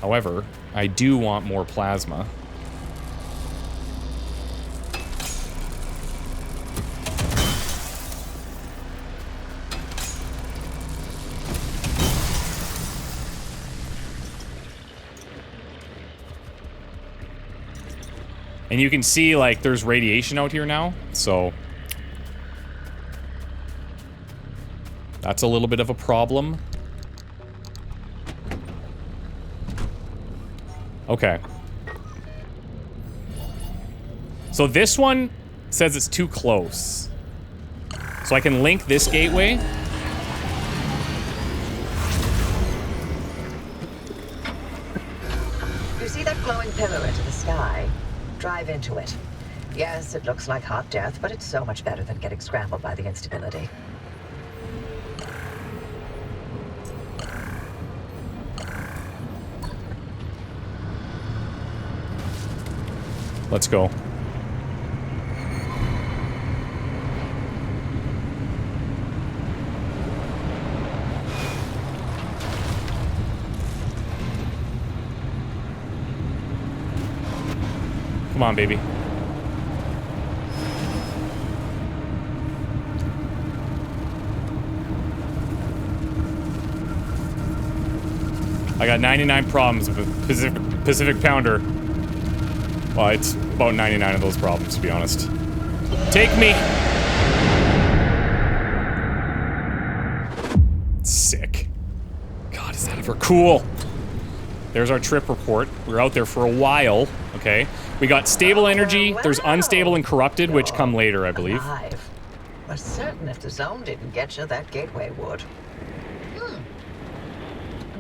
However, I do want more plasma. And you can see, like, there's radiation out here now, so that's a little bit of a problem. Okay. So this one says it's too close. So I can link this gateway. You see that glowing pillar into the sky? Drive into it. Yes, it looks like hot death, but it's so much better than getting scrambled by the instability. Let's go. Come on, baby. I got 99 problems with Pacific Pounder. Well, it's about 99 of those problems, to be honest. Take me! Sick. God, is that ever cool? There's our trip report. We were out there for a while, okay? We got stable energy. There's unstable and corrupted, which come later, I believe. Alive. Was certain if the zone didn't get you, that gateway would.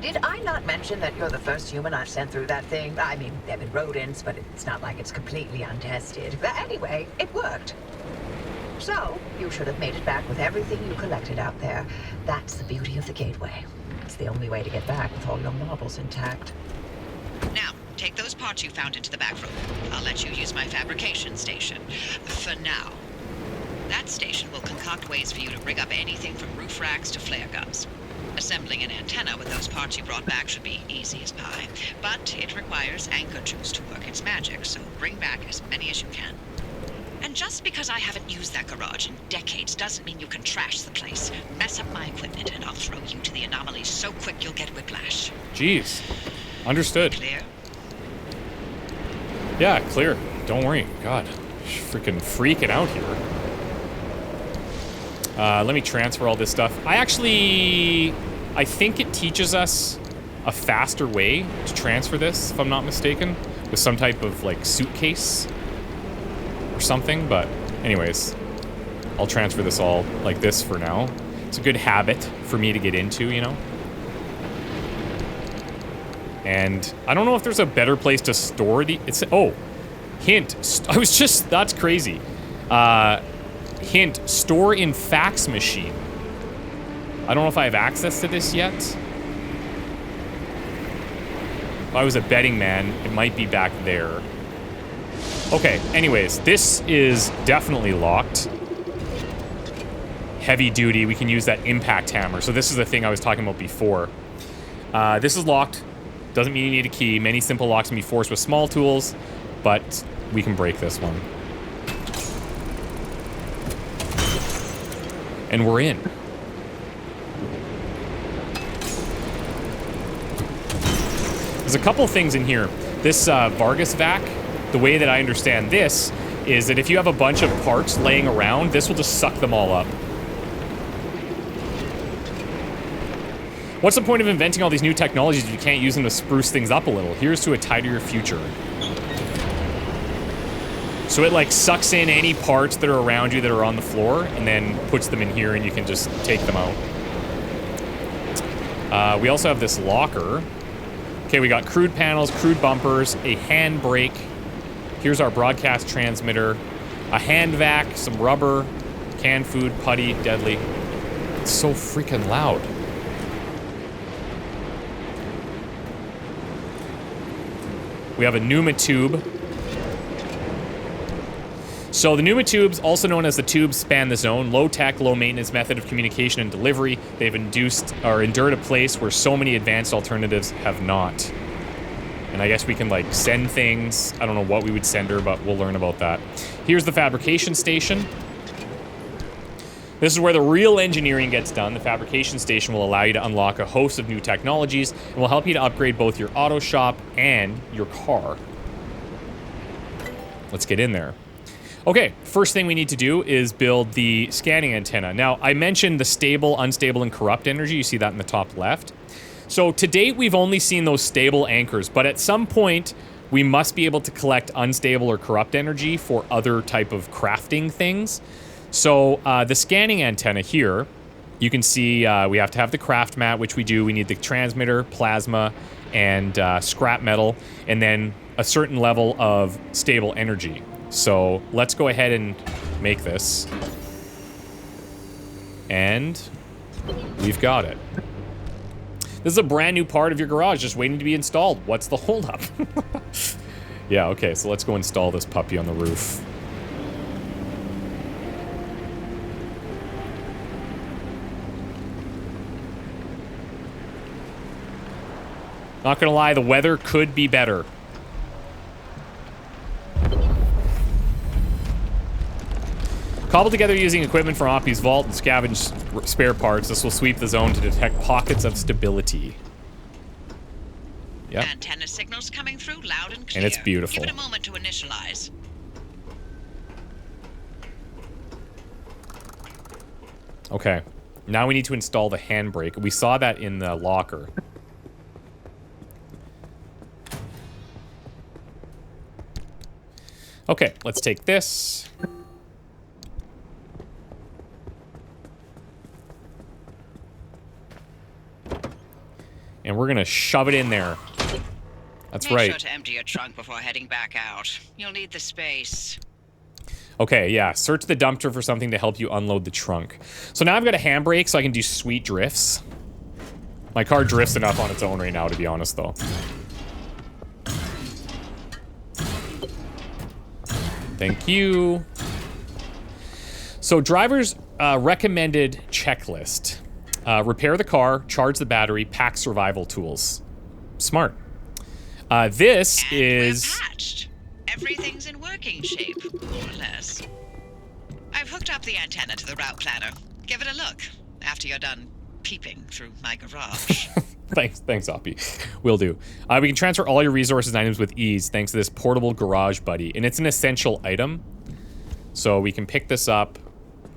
Did I not mention that you're the first human I've sent through that thing? I mean, they've been rodents, but it's not like it's completely untested. But anyway, it worked. So, you should have made it back with everything you collected out there. That's the beauty of the gateway. It's the only way to get back with all your marbles intact. Now, take those parts you found into the back room. I'll let you use my fabrication station. For now. That station will concoct ways for you to rig up anything from roof racks to flare guns. Assembling an antenna with those parts you brought back should be easy as pie. But it requires anchor juice to work its magic, so bring back as many as you can. And just because I haven't used that garage in decades doesn't mean you can trash the place. Mess up my equipment and I'll throw you to the anomalies so quick you'll get whiplash. Jeez. Understood. Clear? Yeah, clear. Don't worry. God, freaking freaking out here. Let me transfer all this stuff. I think it teaches us a faster way to transfer this, if I'm not mistaken, with some type of, like, suitcase or something, but anyways, I'll transfer this all like this for now. It's a good habit for me to get into, you know? And I don't know if there's a better place to store the... Oh, hint. That's crazy. Hint, store in fax machine. I don't know if I have access to this yet. If I was a betting man, it might be back there. Okay, anyways, this is definitely locked. Heavy duty, we can use that impact hammer. So this is the thing I was talking about before. This is locked. Doesn't mean you need a key. Many simple locks can be forced with small tools, but we can break this one. And we're in. There's a couple things in here. This Vargas vac, the way that I understand this is that if you have a bunch of parts laying around, this will just suck them all up. What's the point of inventing all these new technologies if you can't use them to spruce things up a little? Here's to a tidier future. So it, like, sucks in any parts that are around you that are on the floor and then puts them in here and you can just take them out. We also have this locker. Okay, we got crude panels, crude bumpers, a hand brake. Here's our broadcast transmitter, a hand vac, some rubber, canned food, putty, deadly. It's so freaking loud. We have a pneuma tube. So the pneuma tubes, also known as the tubes, span the zone. Low-tech, low-maintenance method of communication and delivery. They've endured a place where so many advanced alternatives have not. And I guess we can, like, send things. I don't know what we would send her, but we'll learn about that. Here's the fabrication station. This is where the real engineering gets done. The fabrication station will allow you to unlock a host of new technologies and will help you to upgrade both your auto shop and your car. Let's get in there. Okay, first thing we need to do is build the scanning antenna. Now, I mentioned the stable, unstable, and corrupt energy. You see that in the top left. So to date, we've only seen those stable anchors, but at some point, we must be able to collect unstable or corrupt energy for other type of crafting things. So the scanning antenna here, you can see we have to have the craft mat, which we do. We need the transmitter, plasma, and scrap metal, and then a certain level of stable energy. So let's go ahead and make this. And we've got it. This is a brand new part of your garage just waiting to be installed. What's the holdup? Yeah, okay, so let's go install this puppy on the roof. Not gonna lie, the weather could be better. Cobble together using equipment from Oppie's vault and scavenge spare parts. This will sweep the zone to detect pockets of stability. Yep. Antenna signals coming through loud and clear. And it's beautiful. Give it a moment to initialize. Okay. Now we need to install the handbrake. We saw that in the locker. Okay, let's take this. And we're gonna shove it in there. That's right. Make sure to empty your trunk before heading back out. You'll need the space. Okay, yeah. Search the dumpster for something to help you unload the trunk. So now I've got a handbrake so I can do sweet drifts. My car drifts enough on its own right now, to be honest, though. Thank you. So driver's recommended checklist. Repair the car, charge the battery, pack survival tools. Smart. This and is... we're patched. Everything's in working shape, more or less. I've hooked up the antenna to the route planner. Give it a look after you're done peeping through my garage. Thanks, Oppie. Will do. We can transfer all your resources and items with ease thanks to this portable garage buddy. And it's an essential item. So we can pick this up.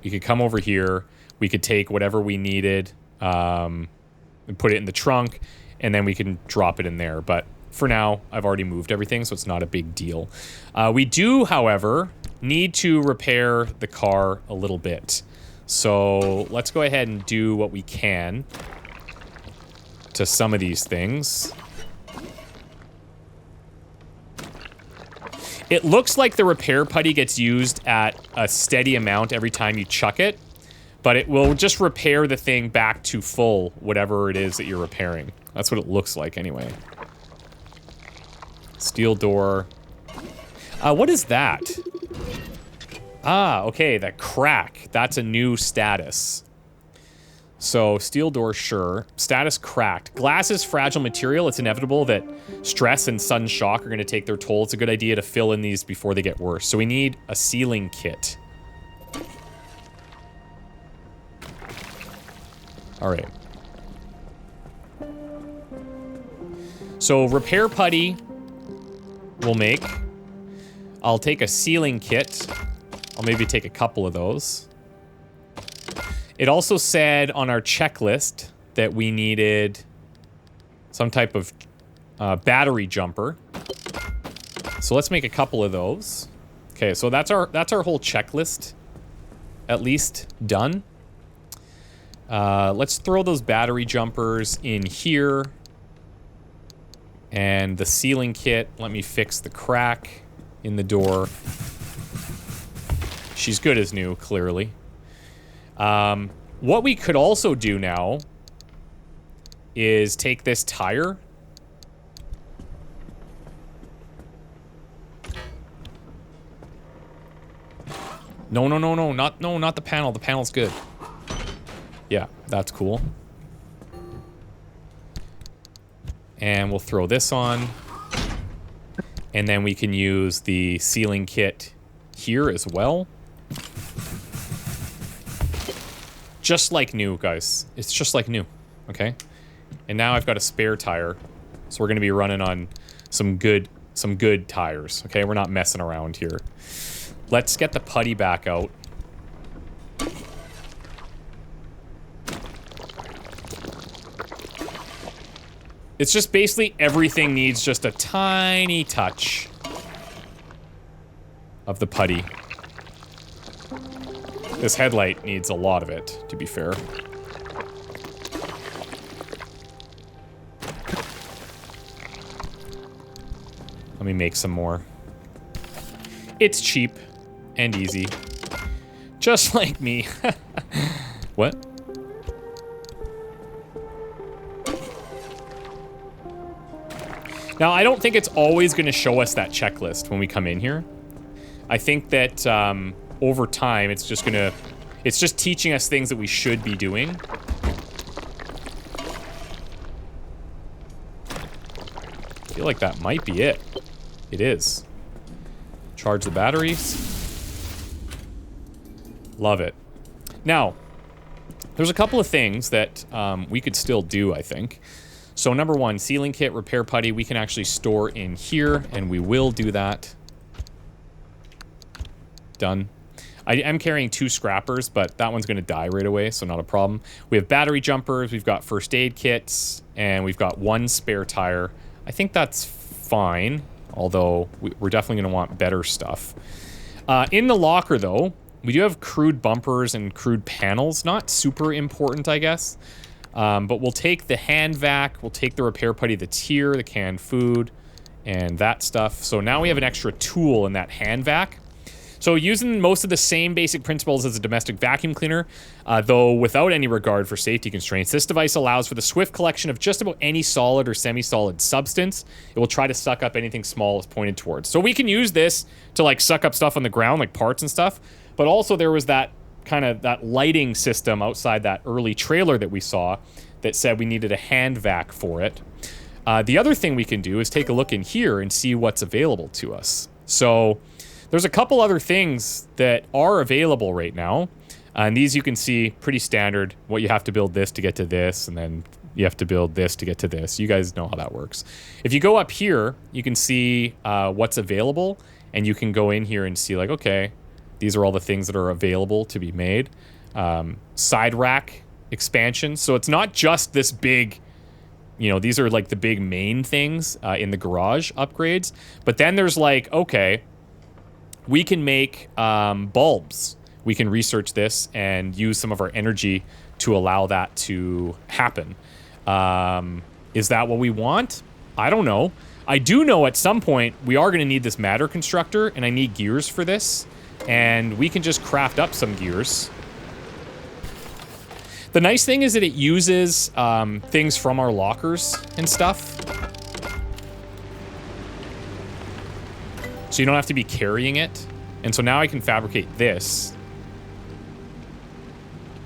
You could come over here. We could take whatever we needed and put it in the trunk. And then we can drop it in there. But for now, I've already moved everything, so it's not a big deal. We do, however, need to repair the car a little bit. So let's go ahead and do what we can to some of these things. It looks like the repair putty gets used at a steady amount every time you chuck it, but it will just repair the thing back to full, whatever it is that you're repairing. That's what it looks like anyway. Steel door. What is that? Ah, okay, that crack. That's a new status. So, steel door, sure. Status cracked. Glass is fragile material. It's inevitable that stress and sudden shock are going to take their toll. It's a good idea to fill in these before they get worse. So we need a sealing kit. All right. So, repair putty we'll make. I'll take a sealing kit. I'll maybe take a couple of those. It also said on our checklist that we needed some type of battery jumper. So let's make a couple of those. Okay, so that's our whole checklist, at least done. Let's throw those battery jumpers in here. And the sealing kit, let me fix the crack in the door. She's good as new, clearly. What we could also do now is take this tire. No, not the panel. The panel's good. Yeah, that's cool. And we'll throw this on. And then we can use the sealing kit here as well. Just like new, guys. It's just like new, okay? And now I've got a spare tire. So we're gonna be running on some good tires, okay? We're not messing around here. Let's get the putty back out. It's just basically everything needs just a tiny touch of the putty. This headlight needs a lot of it, to be fair. Let me make some more. It's cheap and easy. Just like me. What? Now, I don't think it's always going to show us that checklist when we come in here. I think that over time, it's just teaching us things that we should be doing. I feel like that might be it. It is. Charge the batteries. Love it. Now, there's a couple of things that we could still do, I think. So number one, sealing kit, repair putty, we can actually store in here, and we will do that. Done. I am carrying 2 scrappers, but that one's going to die right away, so not a problem. We have battery jumpers, we've got first aid kits, and we've got 1 spare tire. I think that's fine, although we're definitely going to want better stuff. In the locker, though, we do have crude bumpers and crude panels. Not super important, I guess. But we'll take the hand vac, we'll take the repair putty that's here, the canned food, and that stuff. So now we have an extra tool in that hand vac. So using most of the same basic principles as a domestic vacuum cleaner, though without any regard for safety constraints, this device allows for the swift collection of just about any solid or semi-solid substance. It will try to suck up anything small it's pointed towards. So we can use this to like suck up stuff on the ground, like parts and stuff, but also there was that kind of that lighting system outside that early trailer that we saw that said we needed a hand vac for it. The other thing we can do is take a look in here and see what's available to us. So there's a couple other things that are available right now. And these you can see pretty standard. What you have to build this to get to this, and then you have to build this to get to this. You guys know how that works. If you go up here, you can see what's available, and you can go in here and see like, okay, these are all the things that are available to be made. Side rack expansion. So it's not just this big, you know, these are like the big main things in the garage upgrades. But then there's like, okay, we can make bulbs. We can research this and use some of our energy to allow that to happen. Is that what we want? I don't know. I do know at some point we are going to need this matter constructor, and I need gears for this. And we can just craft up some gears. The nice thing is that it uses things from our lockers and stuff. So you don't have to be carrying it. And so now I can fabricate this.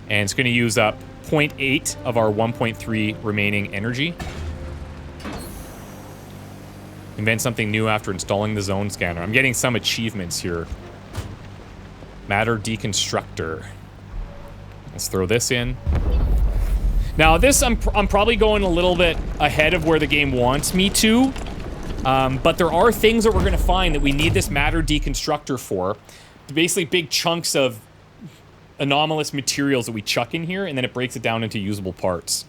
And it's going to use up 0.8 of our 1.3 remaining energy. Invent something new after installing the zone scanner. I'm getting some achievements here. Matter deconstructor. Let's throw this in. Now this, I'm probably going a little bit ahead of where the game wants me to. But there are things that we're going to find that we need this matter deconstructor for. Basically big chunks of anomalous materials that we chuck in here, and then it breaks it down into usable parts.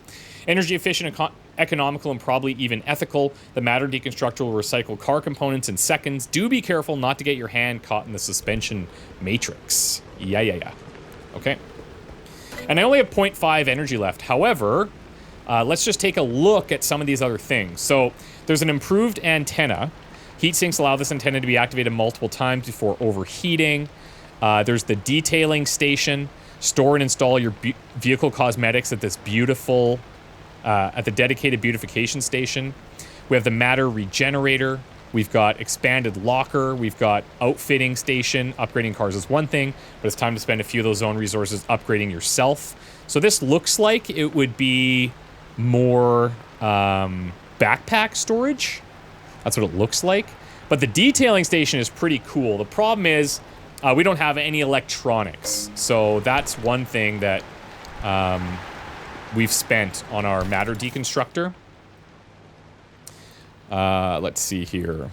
Energy efficient, economical, and probably even ethical. The matter deconstructor will recycle car components in seconds. Do be careful not to get your hand caught in the suspension matrix. Yeah. Okay. And I only have 0.5 energy left. However, let's just take a look at some of these other things. So there's an improved antenna. Heat sinks allow this antenna to be activated multiple times before overheating. There's the detailing station. Store and install your vehicle cosmetics at this beautiful, at the dedicated beautification station. We have the matter regenerator. We've got expanded locker. We've got outfitting station. Upgrading cars is one thing, but it's time to spend a few of those zone resources upgrading yourself. So this looks like it would be more backpack storage. That's what it looks like. But the detailing station is pretty cool. The problem is we don't have any electronics. So that's one thing that we've spent on our matter deconstructor. Let's see here.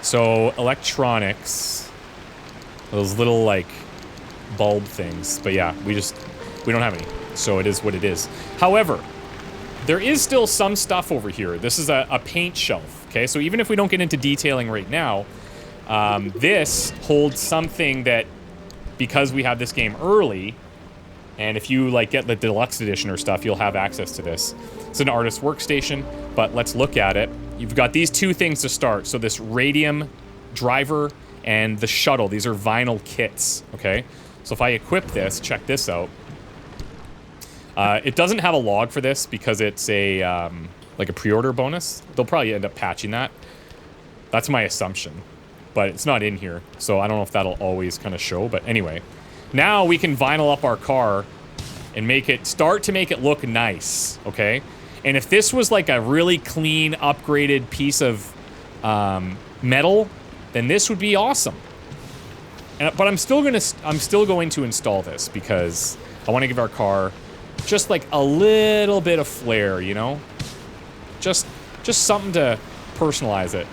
So electronics, those little like bulb things. But yeah, we don't have any. So it is what it is. However, there is still some stuff over here. This is a paint shelf. Okay, so even if we don't get into detailing right now, this holds something that, because we have this game early, and if you like get the deluxe edition or stuff, you'll have access to this. It's an artist workstation, but let's look at it. You've got these two things to start. So this radium driver and the shuttle. These are vinyl kits, okay? So if I equip this, check this out. It doesn't have a log for this because it's a like a pre-order bonus. They'll probably end up patching that. That's my assumption, but it's not in here. So I don't know if that'll always kind of show, but anyway. Now we can vinyl up our car and start to make it look nice, okay? And if this was like a really clean, upgraded piece of metal, then this would be awesome. But I'm still going to install this because I want to give our car just like a little bit of flair, you know? Just something to personalize it.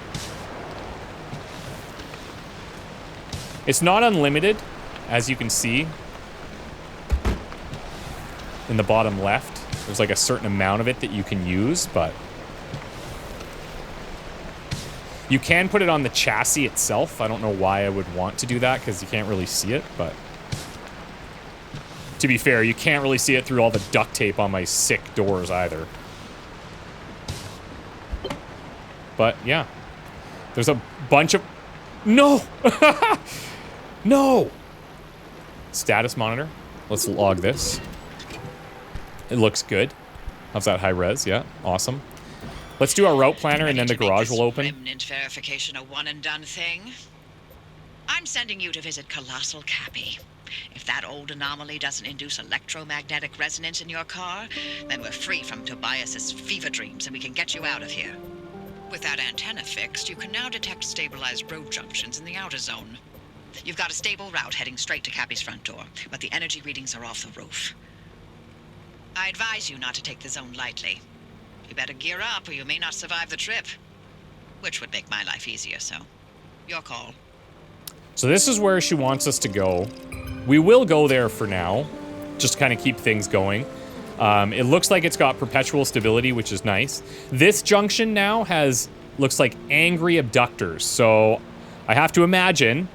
It's not unlimited, as you can see in the bottom left. There's like a certain amount of it that you can use, but you can put it on the chassis itself. I don't know why I would want to do that because you can't really see it, but to be fair, you can't really see it through all the duct tape on my sick doors either. But yeah, there's a bunch of... No! No! Status monitor. Let's log this. It looks good. How's that high res? Yeah, awesome. Let's do our route planner and then the garage will open. Remnant verification a one and done thing? I'm sending you to visit Colossal Cappy. If that old anomaly doesn't induce electromagnetic resonance in your car, then we're free from Tobias's fever dreams and we can get you out of here. With that antenna fixed, you can now detect stabilized road junctions in the outer zone. You've got a stable route heading straight to Cappy's front door, but the energy readings are off the roof. I advise you not to take the zone lightly. You better gear up or you may not survive the trip. Which would make my life easier, so your call. So this is where she wants us to go. We will go there for now, just to kind of keep things going. It looks like it's got perpetual stability, which is nice. This junction now looks like angry abductors. So I have to imagine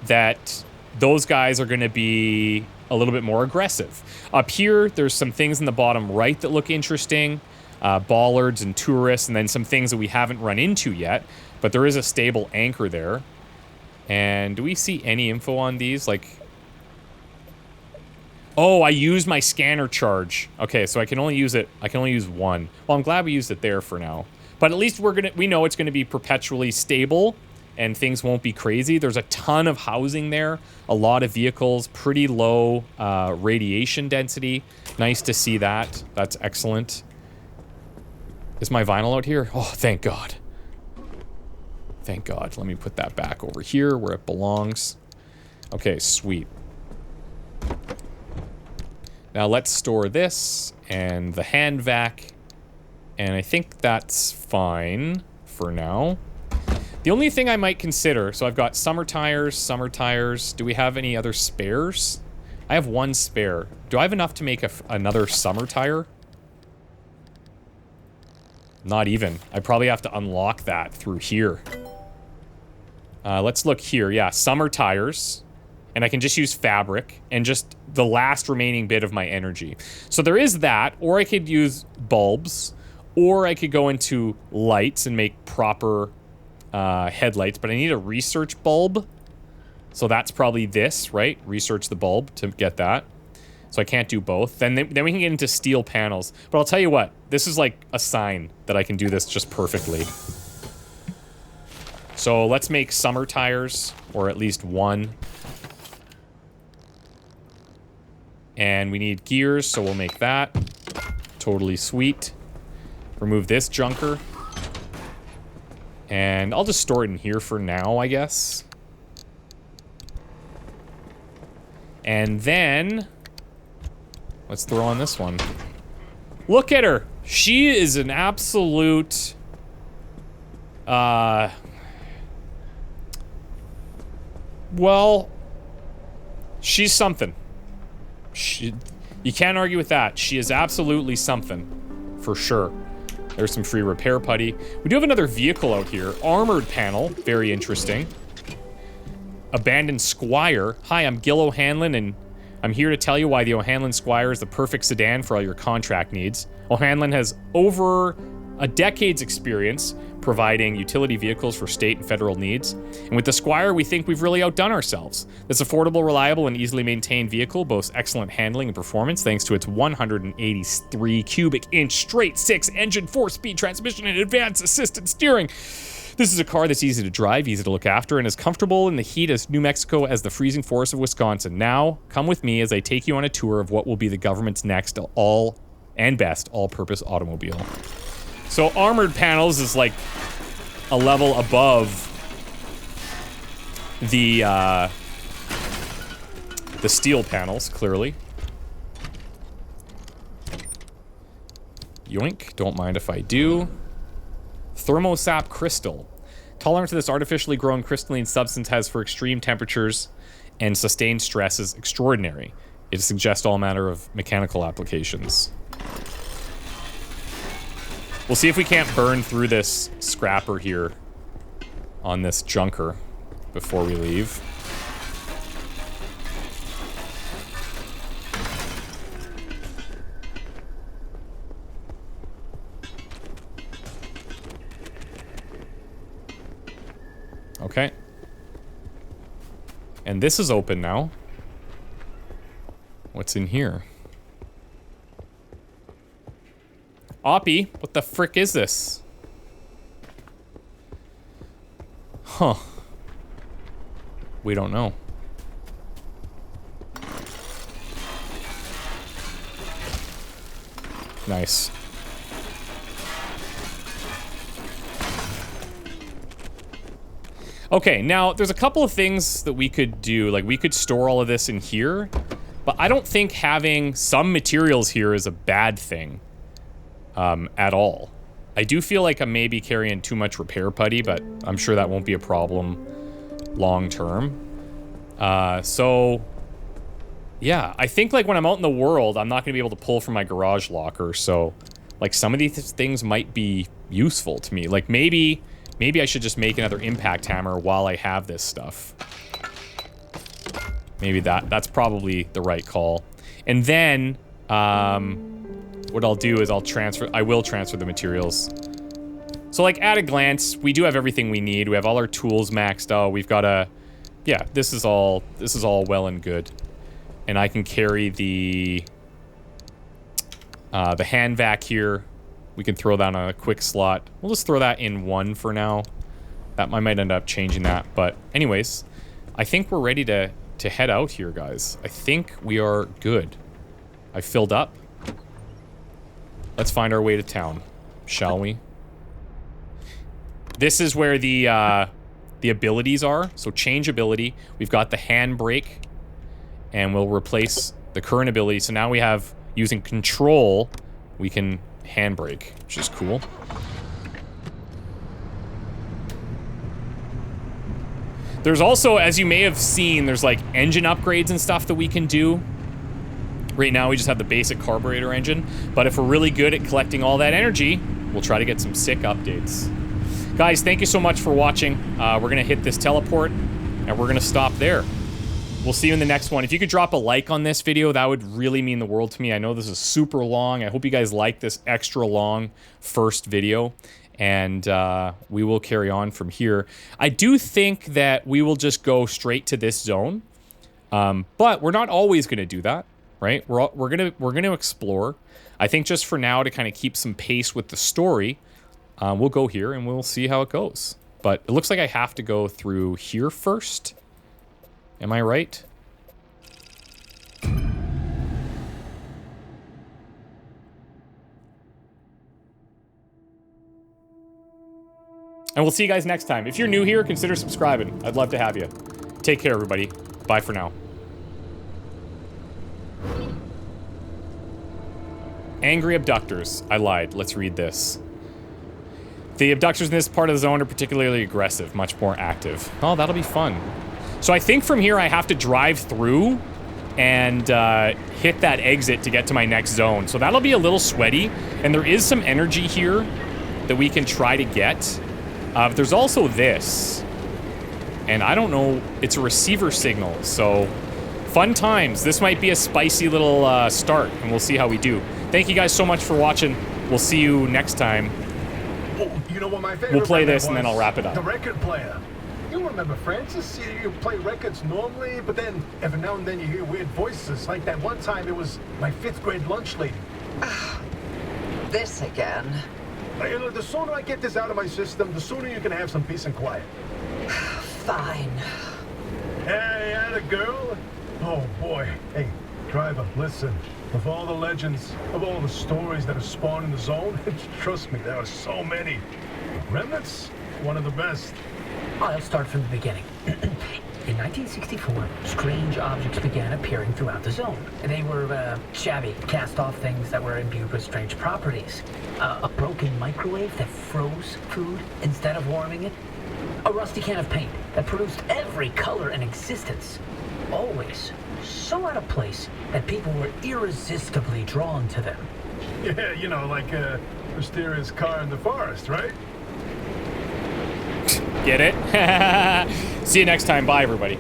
that those guys are going to be a little bit more aggressive. Up here, there's some things in the bottom right that look interesting. Bollards and tourists, and then some things that we haven't run into yet. But there is a stable anchor there. And do we see any info on these? Like... Oh, I used my scanner charge. Okay, so I can only use one. Well, I'm glad we used it there for now. But at least we know it's gonna be perpetually stable and things won't be crazy. There's a ton of housing there, a lot of vehicles, pretty low radiation density. Nice to see that. That's excellent. Is my vinyl out here? Oh, thank God. Thank God. Let me put that back over here where it belongs. Okay, sweet. Now let's store this and the hand vac. And I think that's fine for now. The only thing I might consider, so I've got summer tires. Do we have any other spares? I have one spare. Do I have enough to make another summer tire? Not even. I probably have to unlock that through here. Let's look here. Yeah, summer tires. And I can just use fabric and just the last remaining bit of my energy. So there is that, or I could use bulbs, or I could go into lights and make proper headlights, but I need a research bulb. So that's probably this, right? Research the bulb to get that. So I can't do both. Then we can get into steel panels. But I'll tell you what, this is like a sign that I can do this just perfectly. So let's make summer tires, or at least one. And we need gears, so we'll make that. Totally sweet. Remove this junker. And I'll just store it in here for now, I guess. And then let's throw on this one. Look at her. She is an absolute well, she's something. You can't argue with that. She is absolutely something, for sure. There's some free repair putty. We do have another vehicle out here. Armored panel, very interesting. Abandoned Squire. Hi, I'm Gil O'Hanlon, and I'm here to tell you why the O'Hanlon Squire is the perfect sedan for all your contract needs. O'Hanlon has over a decade's experience providing utility vehicles for state and federal needs. And with the Squire, we think we've really outdone ourselves. This affordable, reliable, and easily maintained vehicle boasts excellent handling and performance thanks to its 183 cubic inch straight 6 engine 4-speed transmission and advanced assisted steering. This is a car that's easy to drive, easy to look after, and as comfortable in the heat of New Mexico as the freezing forests of Wisconsin. Now, come with me as I take you on a tour of what will be the government's next all and best all-purpose automobile. So armored panels is like a level above the steel panels, clearly. Yoink, don't mind if I do. Thermosap crystal. Tolerance to this artificially grown crystalline substance has for extreme temperatures and sustained stress is extraordinary. It suggests all manner of mechanical applications. We'll see if we can't burn through this scrapper here on this junker before we leave. Okay. And this is open now. What's in here? Oppie, what the frick is this? Huh. We don't know. Nice. Okay, now there's a couple of things that we could do. Like, we could store all of this in here, but I don't think having some materials here is a bad thing. At all. I do feel like I'm maybe carrying too much repair putty, but I'm sure that won't be a problem long term. So yeah, I think like when I'm out in the world, I'm not gonna be able to pull from my garage locker. So like some of these things might be useful to me. Like maybe I should just make another impact hammer while I have this stuff. Maybe that's probably the right call. And then, what I'll do is I will transfer the materials. So like at a glance, we do have everything we need. We have all our tools maxed out. We've got yeah, this is all well and good. And I can carry the hand vac here. We can throw that on a quick slot. We'll just throw that in one for now. I might end up changing that. But anyways, I think we're ready to head out here, guys. I think we are good. I filled up. Let's find our way to town, shall we? This is where the abilities are. So change ability. We've got the handbrake, and we'll replace the current ability. So now we have, using control, we can handbrake, which is cool. There's also, as you may have seen, there's like engine upgrades and stuff that we can do. Right now we just have the basic carburetor engine, but if we're really good at collecting all that energy, we'll try to get some sick updates. Guys, thank you so much for watching. We're gonna hit this teleport, and we're gonna stop there. We'll see you in the next one. If you could drop a like on this video, that would really mean the world to me. I know this is super long. I hope you guys like this extra long first video, and we will carry on from here. I do think that we will just go straight to this zone, but we're not always gonna do that. right? We're gonna explore. I think just for now, to kind of keep some pace with the story, we'll go here and we'll see how it goes. But it looks like I have to go through here first. Am I right? And we'll see you guys next time. If you're new here, consider subscribing. I'd love to have you. Take care, everybody. Bye for now. Angry abductors. I lied. Let's read this. The abductors in this part of the zone are particularly aggressive, much more active. Oh, that'll be fun. So I think from here I have to drive through and hit that exit to get to my next zone. So that'll be a little sweaty. And there is some energy here that we can try to get. But there's also this. And I don't know, it's a receiver signal, so fun times. This might be a spicy little start, and we'll see how we do. Thank you guys so much for watching. We'll see you next time. Oh, you know what my favorite We'll play record this and then was? I'll wrap it up. The record player. You remember, Francis? You play records normally, but then every now and then you hear weird voices. Like that one time it was my 5th grade lunch lady. This again. You know, the sooner I get this out of my system, the sooner you can have some peace and quiet. Fine. Hey, atta girl. Oh, boy. Hey, driver, listen. Of all the legends, of all the stories that have spawned in the zone, trust me, there are so many. Remnants? One of the best. I'll start from the beginning. In 1964, strange objects began appearing throughout the zone. They were shabby, cast-off things that were imbued with strange properties. A broken microwave that froze food instead of warming it. A rusty can of paint that produced every color in existence. Always so out of place that people were irresistibly drawn to them. Yeah, you know, like a mysterious car in the forest, right? Get it? See you next time. Bye, everybody.